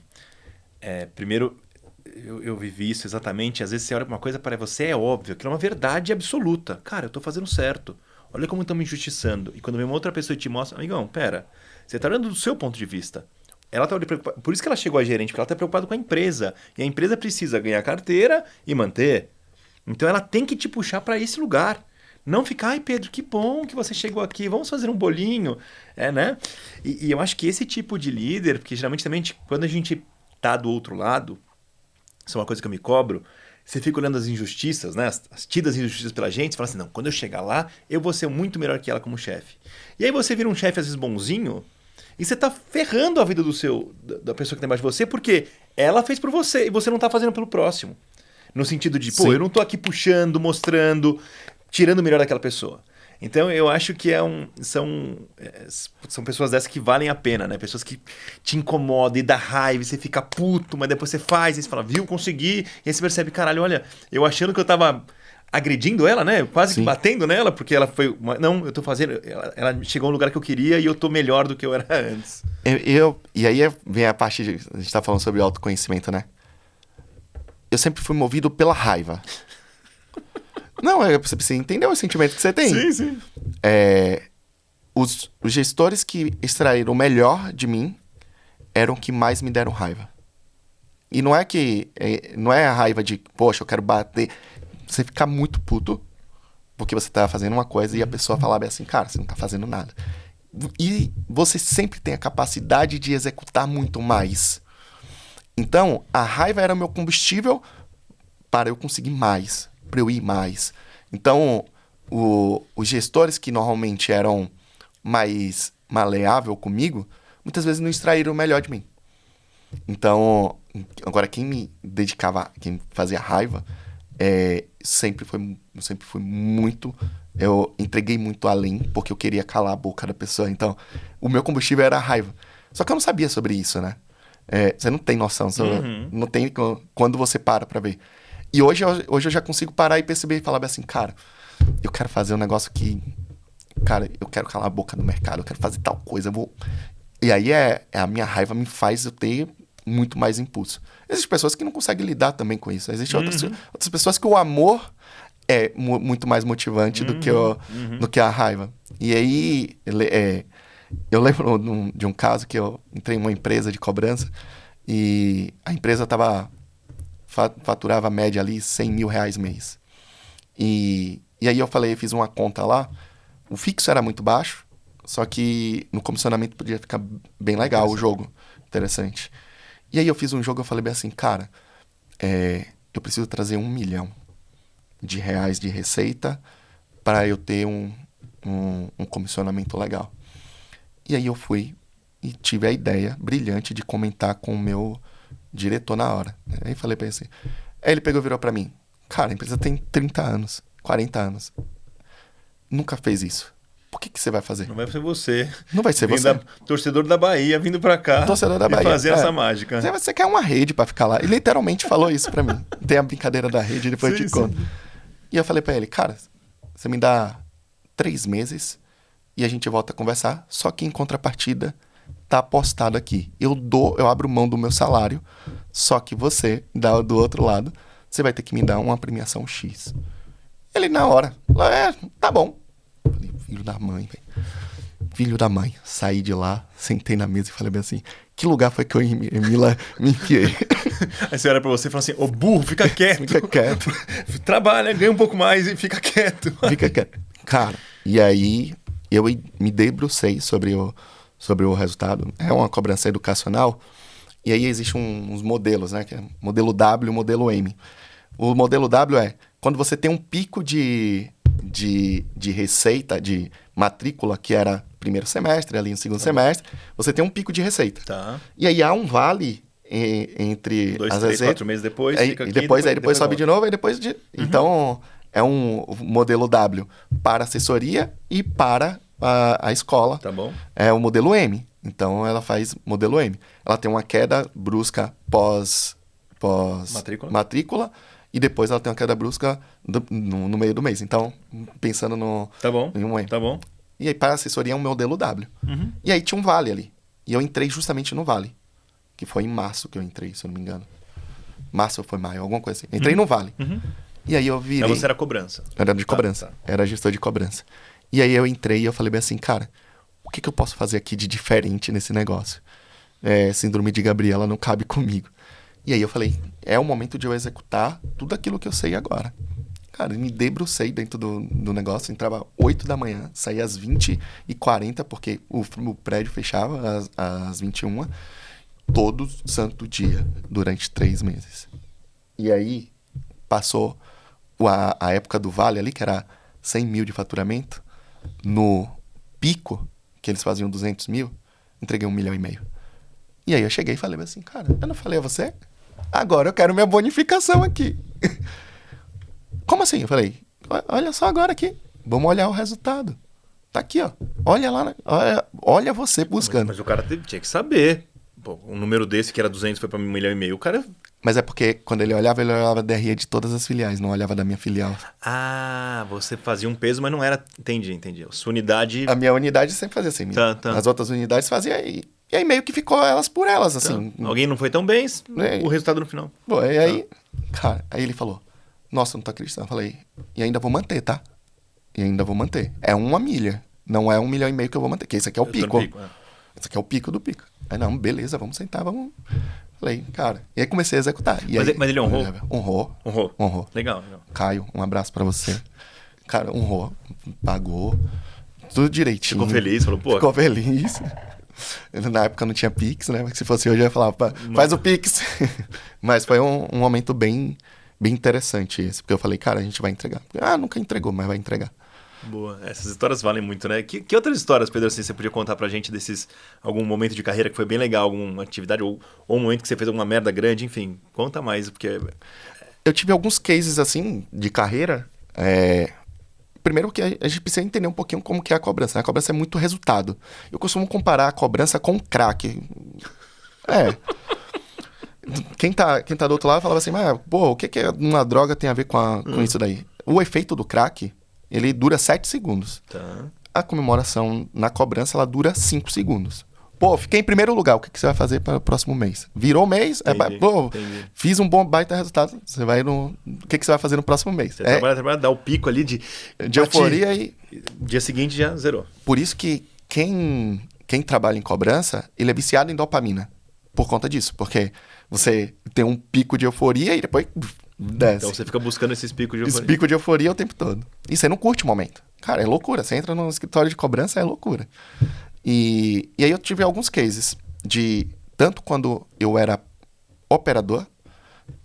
primeiro eu vivi isso exatamente. Às vezes você olha pra uma coisa para você é óbvio, aquilo é uma verdade absoluta. Cara, eu tô fazendo certo. Olha como estão me injustiçando. E quando vem uma outra pessoa e te mostra, amigão, pera, você tá olhando do seu ponto de vista. Ela tá preocupada, por isso que ela chegou a gerente, porque ela tá preocupada com a empresa. E a empresa precisa ganhar carteira e manter. Então ela tem que te puxar para esse lugar. Não ficar, ai Pedro, que bom que você chegou aqui, vamos fazer um bolinho. Né? E eu acho que esse tipo de líder, porque geralmente também quando a gente tá do outro lado, isso é uma coisa que eu me cobro, você fica olhando as injustiças, né? As tidas injustiças pela gente, você fala assim, não, quando eu chegar lá, eu vou ser muito melhor que ela como chefe. E aí você vira um chefe às vezes bonzinho, e você tá ferrando a vida da pessoa que tá embaixo de você, porque ela fez por você e você não tá fazendo pelo próximo. No sentido de, pô, eu não tô aqui puxando, mostrando, tirando o melhor daquela pessoa. Então eu acho que são pessoas dessas que valem a pena, né? Pessoas que te incomodam e dá raiva, e você fica puto, mas depois você faz, e você fala, viu, consegui. E aí você percebe, caralho, olha, eu achando que eu tava agredindo ela, né? Quase que batendo nela, porque ela foi... Não, eu tô fazendo... Ela chegou no lugar que eu queria e eu tô melhor do que eu era antes. E aí vem a parte de... A gente tá falando sobre autoconhecimento, né? Eu sempre fui movido pela raiva. Não, você precisa entender o sentimento que você tem. Sim, sim. Os gestores que extraíram o melhor de mim eram que mais me deram raiva. E não é que... não é a raiva de, poxa, eu quero bater... Você ficar muito puto porque você tá fazendo uma coisa e a pessoa falar bem assim, cara, você não tá fazendo nada. E você sempre tem a capacidade de executar muito mais. Então, a raiva era o meu combustível para eu conseguir mais, para eu ir mais. Então, os gestores que normalmente eram mais maleável comigo, muitas vezes não extraíram o melhor de mim. Então, agora quem me dedicava, quem fazia raiva, sempre foi muito... Eu entreguei muito além, porque eu queria calar a boca da pessoa. Então, o meu combustível era a raiva. Só que eu não sabia sobre isso, né? Você não tem noção, você não tem quando você para ver. E hoje eu já consigo parar e perceber e falar assim, cara, eu quero fazer um negócio que... Cara, eu quero calar a boca do mercado, eu quero fazer tal coisa, eu vou... E aí a minha raiva me faz eu ter muito mais impulso. Existem pessoas que não conseguem lidar também com isso. Existem outras pessoas que o amor é muito mais motivante do que a raiva. E aí, eu lembro de um caso que eu entrei em uma empresa de cobrança e a empresa faturava a média ali R$100 mil mês. E aí eu fiz uma conta lá, o fixo era muito baixo, só que no comissionamento podia ficar bem legal o jogo, interessante. E aí eu fiz um jogo, eu falei bem assim, cara, eu preciso trazer R$1 milhão de receita para eu ter um comissionamento legal. E aí eu fui e tive a ideia brilhante de comentar com o meu diretor na hora. Aí falei pra ele assim, aí ele pegou e virou pra mim, cara, a empresa tem 30 anos, 40 anos, nunca fez isso. Por que você vai fazer? Não vai ser você. Não vai ser você. Torcedor da Bahia vindo pra cá. Torcedor da Bahia. E fazer essa mágica. Você quer uma rede pra ficar lá. E literalmente falou isso pra mim. Tem a brincadeira da rede, depois eu te conto. E eu falei pra ele, cara, você me dá 3 meses e a gente volta a conversar, só que em contrapartida tá apostado aqui. Eu abro mão do meu salário, só que você, do outro lado, você vai ter que me dar uma premiação X. Ele na hora, tá bom. Falei, filho da mãe, velho. Filho da mãe. Saí de lá, sentei na mesa e falei bem assim, que lugar foi que eu me enfiei? Aí você olha pra você e fala assim, ô burro, fica quieto. Fica quieto. Trabalha, ganha um pouco mais e fica quieto. Fica quieto. Cara, e aí eu me debrucei sobre o resultado. É uma cobrança educacional. E aí existem uns modelos, né? Que é modelo W e modelo M. O modelo W é quando você tem um pico de receita, de matrícula, que era primeiro semestre, ali no segundo semestre, você tem um pico de receita. Tá. E aí há um vale entre 2, as 3, receitas. 4 meses depois, Aí, fica aqui. Depois sobe de novo, aí depois de... Então, é um modelo W para assessoria e para a escola. Tá bom. É o modelo M. Então, ela faz modelo M. Ela tem uma queda brusca pós matrícula e depois ela tem uma queda brusca no meio do mês. Então, pensando Tá bom, em um M. tá bom. E aí, para a assessoria, é um modelo W. Uhum. E aí, tinha um vale ali. E eu entrei justamente no vale. Que foi em março que eu entrei, se eu não me engano. Março ou foi maio, alguma coisa assim. Entrei no vale. Uhum. E aí eu virei... Mas você era cobrança. Era de cobrança. Tá. Era gestor de cobrança. E aí eu entrei e eu falei bem assim, cara, o que eu posso fazer aqui de diferente nesse negócio? Síndrome de Gabriela não cabe comigo. E aí eu falei, é o momento de eu executar tudo aquilo que eu sei agora. Cara, me debrucei dentro do negócio, entrava 8 da manhã, saía às 20h40, porque o prédio fechava às 21h, todo santo dia, durante 3 meses. E aí, passou a época do Vale ali, que era 100 mil de faturamento, no pico, que eles faziam 200 mil, entreguei 1,5 milhão. E aí eu cheguei e falei assim, cara, eu não falei a você? Agora eu quero minha bonificação aqui. Como assim? Eu falei, olha só agora aqui, vamos olhar o resultado. Tá aqui, ó. Olha lá, olha você buscando. Mas o cara tinha que saber. Pô, um número desse que era 200 foi pra 1,5 milhão. O cara... Mas é porque quando ele olhava DRE de todas as filiais, não olhava da minha filial. Ah, você fazia um peso, mas não era... Entendi. Sua unidade... A minha unidade sempre fazia assim. Tá. As outras unidades faziam aí. E aí meio que ficou elas por elas, assim. Tá. Alguém não foi tão bem, o resultado no final. Pô, e aí, cara, aí ele falou, nossa, não tô acreditando. Eu falei, e ainda vou manter, tá? E ainda vou manter. É 1 milha, não é 1,5 milhão que eu vou manter, que esse aqui é o pico. Esse aqui é o pico do pico. Aí, não, beleza, vamos sentar, vamos... Falei, cara, e aí comecei a executar. E mas ele honrou? Honrou. Legal. Caio, um abraço pra você. Cara, honrou, pagou, tudo direitinho. Ficou feliz, falou, pô... Ficou feliz. Na época não tinha Pix, né? Mas se fosse hoje eu ia falar, faz o Pix. Mas foi um momento bem interessante esse. Porque eu falei, cara, a gente vai entregar. Nunca entregou, mas vai entregar. Boa. Essas histórias valem muito, né? Que outras histórias, Pedro, assim, você podia contar pra gente algum momento de carreira que foi bem legal, alguma atividade, ou um momento que você fez alguma merda grande, enfim, conta mais, porque... Eu tive alguns cases, assim, de carreira. Primeiro que a gente precisa entender um pouquinho como que é a cobrança. A cobrança é muito resultado. Eu costumo comparar a cobrança com o crack. Quem tá do outro lado falava assim, mas, pô, o que uma droga tem a ver com isso daí? O efeito do crack, ele dura 7 segundos. Tá. A comemoração na cobrança, ela dura 5 segundos. Pô, fiquei em primeiro lugar, o que você vai fazer para o próximo mês? Virou mês, entendi. Fiz um bom baita resultado, você vai o que você vai fazer no próximo mês? Você trabalha, dá o pico ali de euforia e... Dia seguinte já zerou. Por isso que quem trabalha em cobrança, ele é viciado em dopamina. Por conta disso, porque você tem um pico de euforia e depois desce. Então você fica buscando esses picos de euforia. Esse pico de euforia o tempo todo. E você não curte o momento. Cara, é loucura. Você entra no escritório de cobrança, é loucura. E aí eu tive alguns cases de tanto quando eu era operador,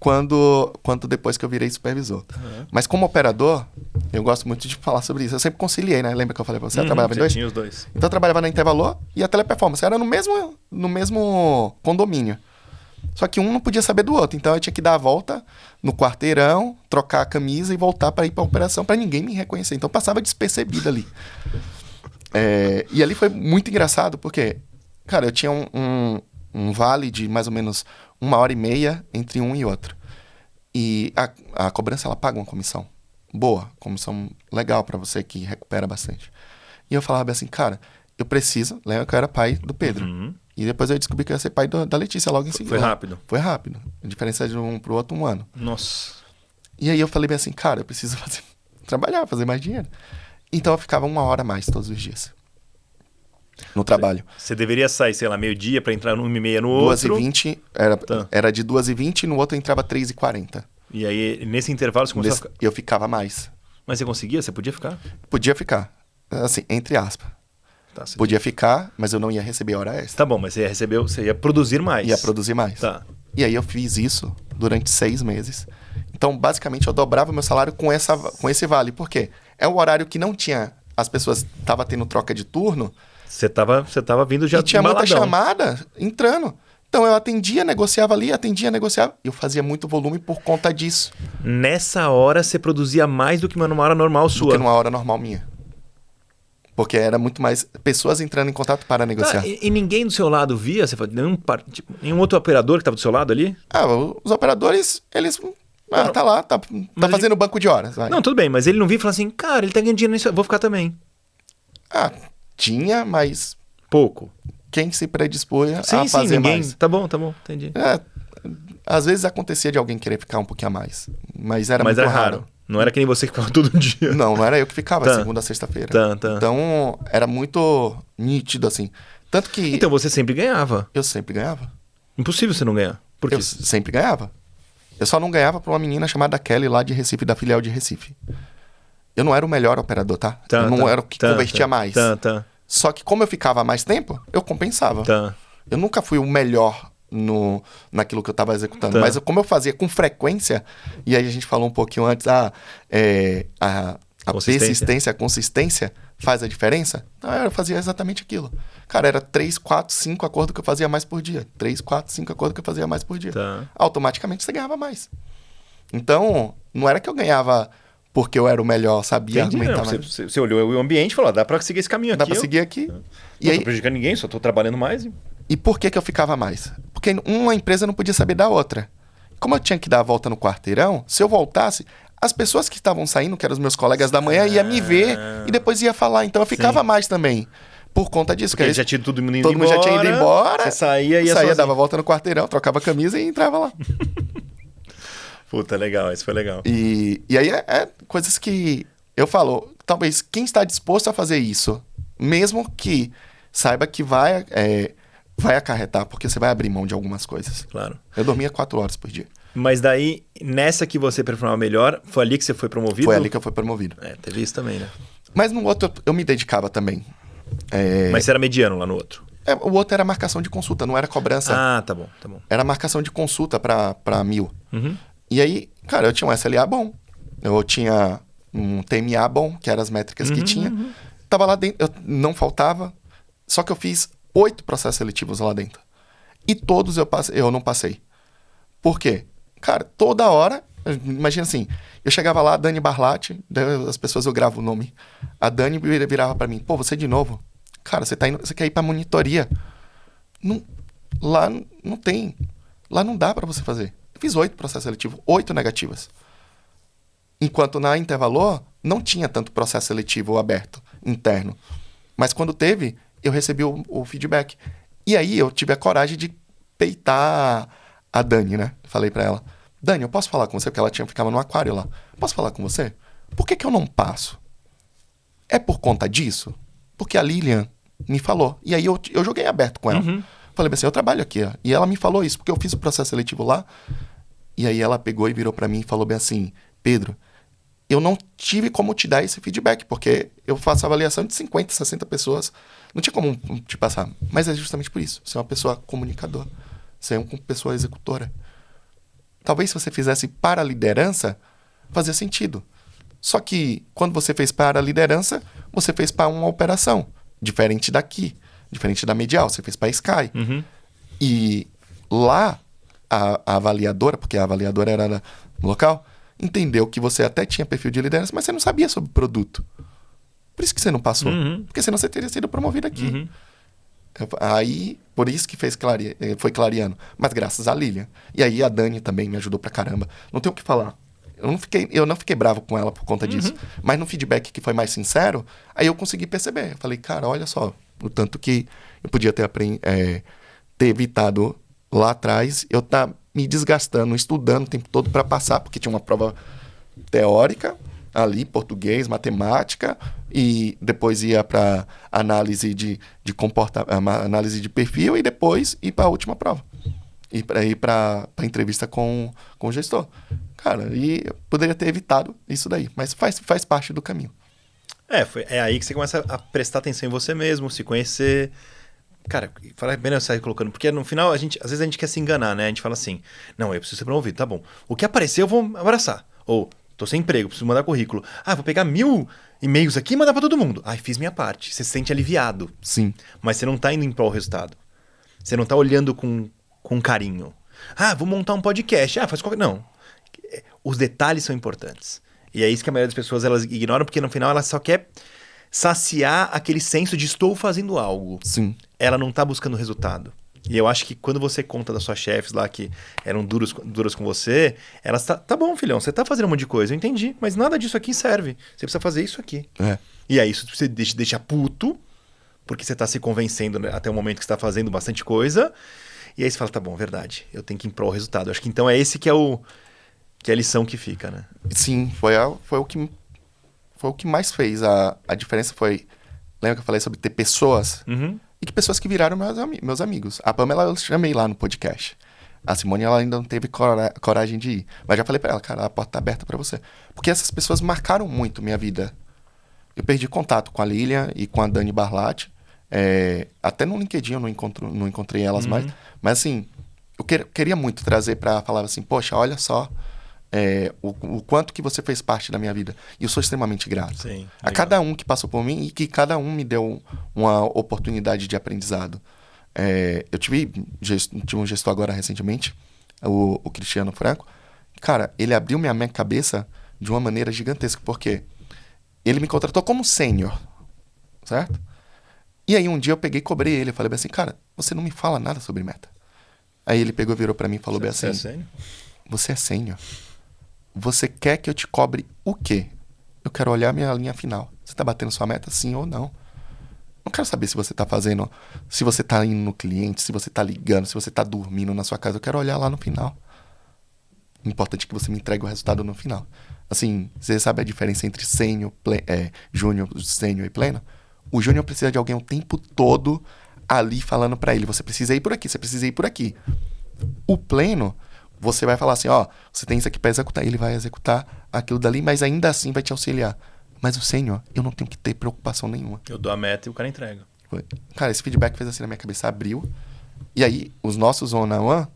quanto depois que eu virei supervisor. Uhum. Mas como operador, eu gosto muito de falar sobre isso. Eu sempre conciliei, né? Lembra que eu falei pra você? Eu trabalhava em dois? Tinha os dois. Então eu trabalhava na Intervalor e a Teleperformance. Era no mesmo condomínio. Só que um não podia saber do outro. Então eu tinha que dar a volta no quarteirão, trocar a camisa e voltar para ir pra operação para ninguém me reconhecer. Então eu passava despercebido ali. E ali foi muito engraçado porque, cara, eu tinha um vale de mais ou menos 1h30 entre um e outro. E a cobrança, ela paga uma comissão boa, comissão legal para você que recupera bastante. E eu falava assim, cara, eu preciso... Lembra que eu era pai do Pedro. Uhum. E depois eu descobri que eu ia ser pai da Letícia logo em seguida. Foi rápido? Foi rápido. A diferença de um pro outro, 1 ano. Nossa. E aí eu falei bem assim, cara, eu preciso trabalhar, fazer mais dinheiro. Então eu ficava 1 hora a mais todos os dias. no trabalho. Você deveria sair, sei lá, meio-dia para entrar no 1h30 no outro. 2h20, era de 2h20, no outro eu entrava 3h40. E aí, nesse intervalo, você começou a ficar... Eu ficava mais. Mas você conseguia? Você podia ficar? Podia ficar. Assim, entre aspas. Tá, Podia ficar, mas eu não ia receber hora extra. Tá bom, mas você ia produzir mais. Ia produzir mais. Tá. E aí eu fiz isso durante 6 meses. Então, basicamente, eu dobrava meu salário com esse vale. Por quê? É o horário que não tinha... As pessoas estavam tendo troca de turno. Você tava vindo já e tinha muita embaladão. chamada entrando. Então, eu atendia, negociava ali, negociava. E eu fazia muito volume por conta disso. Nessa hora, você produzia mais do que numa hora normal sua. Do que numa hora normal minha. Porque era muito mais pessoas entrando em contato para negociar. Tá, e ninguém do seu lado via? Você falou, nenhum outro operador que estava do seu lado ali? Os operadores, eles... tá lá, tá fazendo banco de horas. Vai. Não, tudo bem, mas ele não via e falava assim, cara, ele tá ganhando dinheiro nisso, eu vou ficar também. Tinha, mas... Pouco. Quem se predispunha sim, a fazer ninguém. mais. Tá bom, entendi. Às vezes acontecia de alguém querer ficar um pouquinho a mais. Mas era muito raro. Não era que nem você que ficava todo dia. Não era eu que ficava, segunda a sexta-feira. Então, era muito nítido, assim. Tanto que... Então, você sempre ganhava. Eu sempre ganhava. Impossível você não ganhar. Por quê? Eu sempre ganhava. Eu só não ganhava pra uma menina chamada Kelly lá de Recife, da filial de Recife. Eu não era o melhor operador, tá? Eu não era o que convertia mais. Só que como eu ficava mais tempo, eu compensava. Eu nunca fui o melhor naquilo que eu estava executando. Mas como eu fazia com frequência, e aí a gente falou um pouquinho antes, a persistência, a consistência faz a diferença. Então eu fazia exatamente aquilo. Cara, era 3, 4, 5 acordos que eu fazia mais por dia. 3, 4, 5 acordos que eu fazia mais por dia. Automaticamente você ganhava mais. Então, não era que eu ganhava porque eu era o melhor, sabia argumentar mais. Você olhou o ambiente e falou, dá pra seguir esse caminho aqui. Dá pra seguir aqui. E não tô prejudicando ninguém, só tô trabalhando mais. E por que eu ficava mais? Porque uma empresa não podia saber da outra. Como eu tinha que dar a volta no quarteirão, se eu voltasse, as pessoas que estavam saindo, que eram os meus colegas da manhã, iam me ver e depois ia falar. Então eu ficava mais também. Por conta disso. Porque já tinha todo mundo indo embora. Todo mundo já tinha ido embora. Você saía, dava a volta no quarteirão, trocava a camisa e entrava lá. Puta, legal, isso foi legal. E aí é coisas que eu falo, talvez quem está disposto a fazer isso, mesmo que saiba que vai acarretar, porque você vai abrir mão de algumas coisas. Claro. Eu dormia 4 horas por dia. Mas daí, nessa que você performava melhor, foi ali que você foi promovido? Foi ali que eu fui promovido. Teve isso também, né? Mas no outro eu me dedicava também. Mas você era mediano lá no outro? O outro era marcação de consulta, não era cobrança. Tá bom. Era marcação de consulta para 1.000. Uhum. E aí, cara, eu tinha um SLA bom. Eu tinha um TMA bom, que eram as métricas que tinha. Tava lá dentro, eu não faltava. Só que eu fiz 8 processos seletivos lá dentro. E todos eu não passei. Por quê? Cara, toda hora... Imagina assim, eu chegava lá, a Dani Barlatti, as pessoas eu gravo o nome. A Dani virava pra mim, pô, você de novo? Cara, você quer ir pra monitoria? Não, lá não tem. Lá não dá pra você fazer. Eu fiz 8 processos seletivos, 8 negativas. Enquanto na Intervalor, não tinha tanto processo seletivo aberto, interno. Mas quando teve, eu recebi o feedback. E aí eu tive a coragem de peitar a Dani, né? Falei pra ela, Dani, eu posso falar com você? Porque ela ficava no aquário lá. Posso falar com você? Por que eu não passo? É por conta disso? Porque a Lilian me falou. E aí eu joguei aberto com ela. Falei assim, eu trabalho aqui. Ó. E ela me falou isso, porque eu fiz o processo seletivo lá. E aí ela pegou e virou pra mim e falou bem assim, Pedro, eu não tive como te dar esse feedback, porque eu faço avaliação de 50, 60 pessoas. Não tinha como te passar. Mas é justamente por isso. Você é uma pessoa comunicadora. Você é uma pessoa executora. Talvez se você fizesse para a liderança, fazia sentido. Só que quando você fez para a liderança, você fez para uma operação. Diferente daqui. Diferente da Medial. Você fez para a Sky. E lá, a avaliadora, porque a avaliadora era no local, entendeu que você até tinha perfil de liderança, mas você não sabia sobre o produto. Por isso que você não passou. Porque senão você teria sido promovido aqui. Aí, por isso que foi clareando. Mas graças a Lilian. E aí a Dani também me ajudou pra caramba. Não tenho o que falar. Eu não fiquei bravo com ela por conta disso. Mas no feedback que foi mais sincero, aí eu consegui perceber. Eu falei, cara, olha só, o tanto que eu podia ter evitado lá atrás, eu tá me desgastando, estudando o tempo todo para passar, porque tinha uma prova teórica ali, português, matemática, e depois ia para análise de análise de perfil e depois ir para a última prova. Ir para entrevista com o gestor. Cara, e eu poderia ter evitado isso daí, mas faz parte do caminho. É aí que você começa a prestar atenção em você mesmo, se conhecer. Cara, fala bem você colocando, porque no final às vezes a gente quer se enganar, né? A gente fala assim, não, eu preciso ser promovido, tá bom. O que aparecer eu vou abraçar. Ou, tô sem emprego, preciso mandar currículo. Vou pegar 1000 e-mails aqui e mandar pra todo mundo. Fiz minha parte. Você se sente aliviado. Sim. Mas você não tá indo em prol do resultado. Você não tá olhando com carinho. Vou montar um podcast. Faz qualquer... Não. Os detalhes são importantes. E é isso que a maioria das pessoas elas ignoram, porque no final ela só quer saciar aquele senso de estou fazendo algo. Sim. Ela não tá buscando resultado. E eu acho que quando você conta das suas chefes lá que eram duras com você, elas tá bom, filhão, você tá fazendo um monte de coisa, eu entendi, mas nada disso aqui serve. Você precisa fazer isso aqui. E aí isso você deixa puto, porque você tá se convencendo, né, até o momento que você tá fazendo bastante coisa. E aí você fala, tá bom, verdade, eu tenho que ir pro resultado. Eu acho que então é esse que é a lição que fica, né? Sim, foi o que mais fez. A diferença foi... Lembra que eu falei sobre ter pessoas? Uhum. E que pessoas que viraram meus amigos. A Pamela eu chamei lá no podcast. A Simone ela ainda não teve coragem de ir. Mas já falei pra ela, cara, a porta tá aberta pra você. Porque essas pessoas marcaram muito minha vida. Eu perdi contato com a Lilian e com a Dani Barlatti. Até no LinkedIn eu não encontrei elas mais. Mas assim, eu queria muito trazer pra falar assim, poxa, olha só o quanto que você fez parte da minha vida. E eu sou extremamente grato. Sim, a cada um que passou por mim e que cada um me deu uma oportunidade de aprendizado. Eu tive um gestor agora recentemente, o Cristiano Franco. Cara, ele abriu minha cabeça de uma maneira gigantesca, porque ele me contratou como sênior, certo? E aí um dia eu peguei e cobrei ele. Eu falei assim, cara, você não me fala nada sobre meta. Aí ele pegou, virou pra mim e falou bem assim, você é sênior? Você quer que eu te cobre o quê? Eu quero olhar minha linha final. Você tá batendo sua meta, sim ou não? Não quero saber se você tá fazendo, se você tá indo no cliente, se você tá ligando, se você tá dormindo na sua casa. Eu quero olhar lá no final. O importante é que você me entregue o resultado no final. Assim, você sabe a diferença entre sênior, júnior, sênior e pleno? O júnior precisa de alguém o tempo todo ali falando pra ele, você precisa ir por aqui, você precisa ir por aqui. O pleno, você vai falar assim, você tem isso aqui pra executar. Ele vai executar aquilo dali, mas ainda assim vai te auxiliar. Mas o sênior, eu não tenho que ter preocupação nenhuma. Eu dou a meta e o cara entrega. Cara, esse feedback fez assim na minha cabeça, abriu. E aí, os nossos one-on-one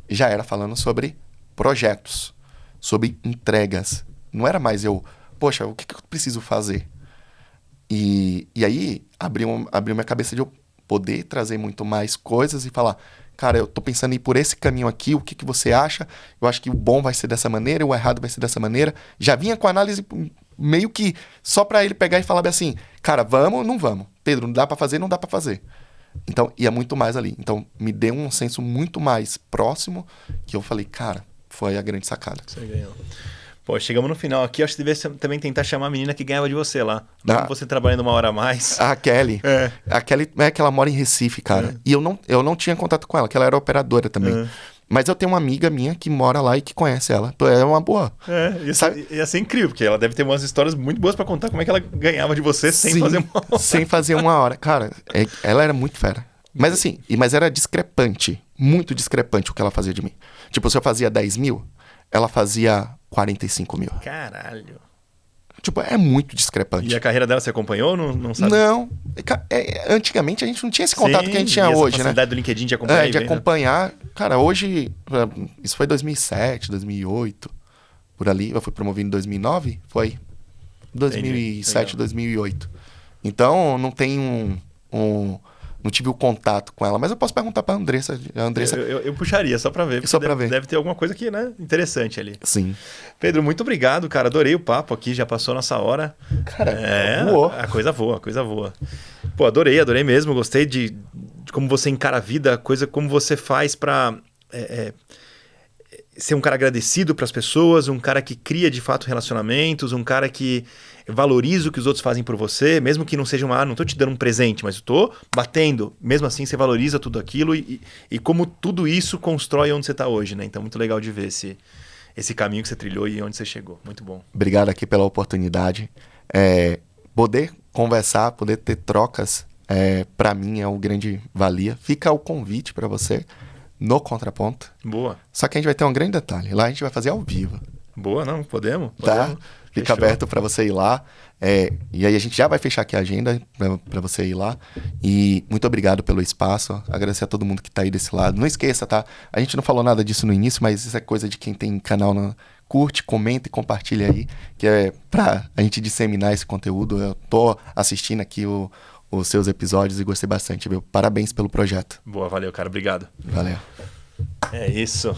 já era falando sobre projetos, sobre entregas. Não era mais poxa, o que eu preciso fazer? E aí, abriu minha cabeça de eu poder trazer muito mais coisas e falar, cara, eu tô pensando em ir por esse caminho aqui, o que você acha? Eu acho que o bom vai ser dessa maneira, o errado vai ser dessa maneira. Já vinha com a análise meio que só pra ele pegar e falar assim, cara, vamos, não vamos. Pedro, não dá pra fazer, não dá pra fazer. Então, ia muito mais ali. Então, me deu um senso muito mais próximo que eu falei, cara, foi a grande sacada. Você ganhou. Pô, chegamos no final aqui, acho que devia também tentar chamar a menina que ganhava de você lá. Como você trabalhando uma hora a mais. A Kelly. A Kelly que ela mora em Recife, cara. E eu não tinha contato com ela, que ela era operadora também. Mas eu tenho uma amiga minha que mora lá e que conhece ela. É uma boa. Ia ser incrível, porque ela deve ter umas histórias muito boas pra contar como é que ela ganhava de você sem fazer uma hora. Sem fazer uma hora. Cara, ela era muito fera. Mas assim, mas era discrepante. Muito discrepante o que ela fazia de mim. Tipo, se eu fazia 10 mil, ela fazia 45 mil. Caralho. Tipo, é muito discrepante. E a carreira dela você acompanhou? Não sabe? Não. Antigamente a gente não tinha esse contato que a gente tinha hoje, né? Facilidade do LinkedIn de acompanhar. De acompanhar. Cara, hoje... Isso foi 2007, 2008. Por ali. Eu fui promovido em 2009? Foi. 2007, 2008. Então, não tem não tive o contato com ela, mas eu posso perguntar pra Andressa. Eu puxaria, só pra ver. Só pra ver. Deve ter alguma coisa aqui, né? Interessante ali. Sim. Pedro, muito obrigado, cara. Adorei o papo aqui, já passou nossa hora. Cara, voou. A coisa voa. Pô, adorei mesmo. Gostei de como você encara a vida, como você faz pra ser um cara agradecido pras pessoas, um cara que cria de fato relacionamentos, um cara que valoriza o que os outros fazem por você, mesmo que não seja não tô te dando um presente, mas eu tô batendo. Mesmo assim, você valoriza tudo aquilo e como tudo isso constrói onde você tá hoje, né? Então, muito legal de ver esse caminho que você trilhou e onde você chegou. Muito bom. Obrigado aqui pela oportunidade. Poder conversar, poder ter trocas, para mim é o grande valia. Fica o convite para você no Contraponto. Boa. Só que a gente vai ter um grande detalhe. Lá a gente vai fazer ao vivo. Boa, não? Podemos? Tá? Fica Fechou. aberto para você ir lá. E aí a gente já vai fechar aqui a agenda para você ir lá. E muito obrigado pelo espaço. Agradecer a todo mundo que tá aí desse lado. Não esqueça, tá? A gente não falou nada disso no início, mas isso é coisa de quem tem canal curte, comenta e compartilha aí, que é pra a gente disseminar esse conteúdo. Eu tô assistindo aqui os seus episódios e gostei bastante, viu? Parabéns pelo projeto. Boa, valeu, cara. Obrigado. Valeu. É isso.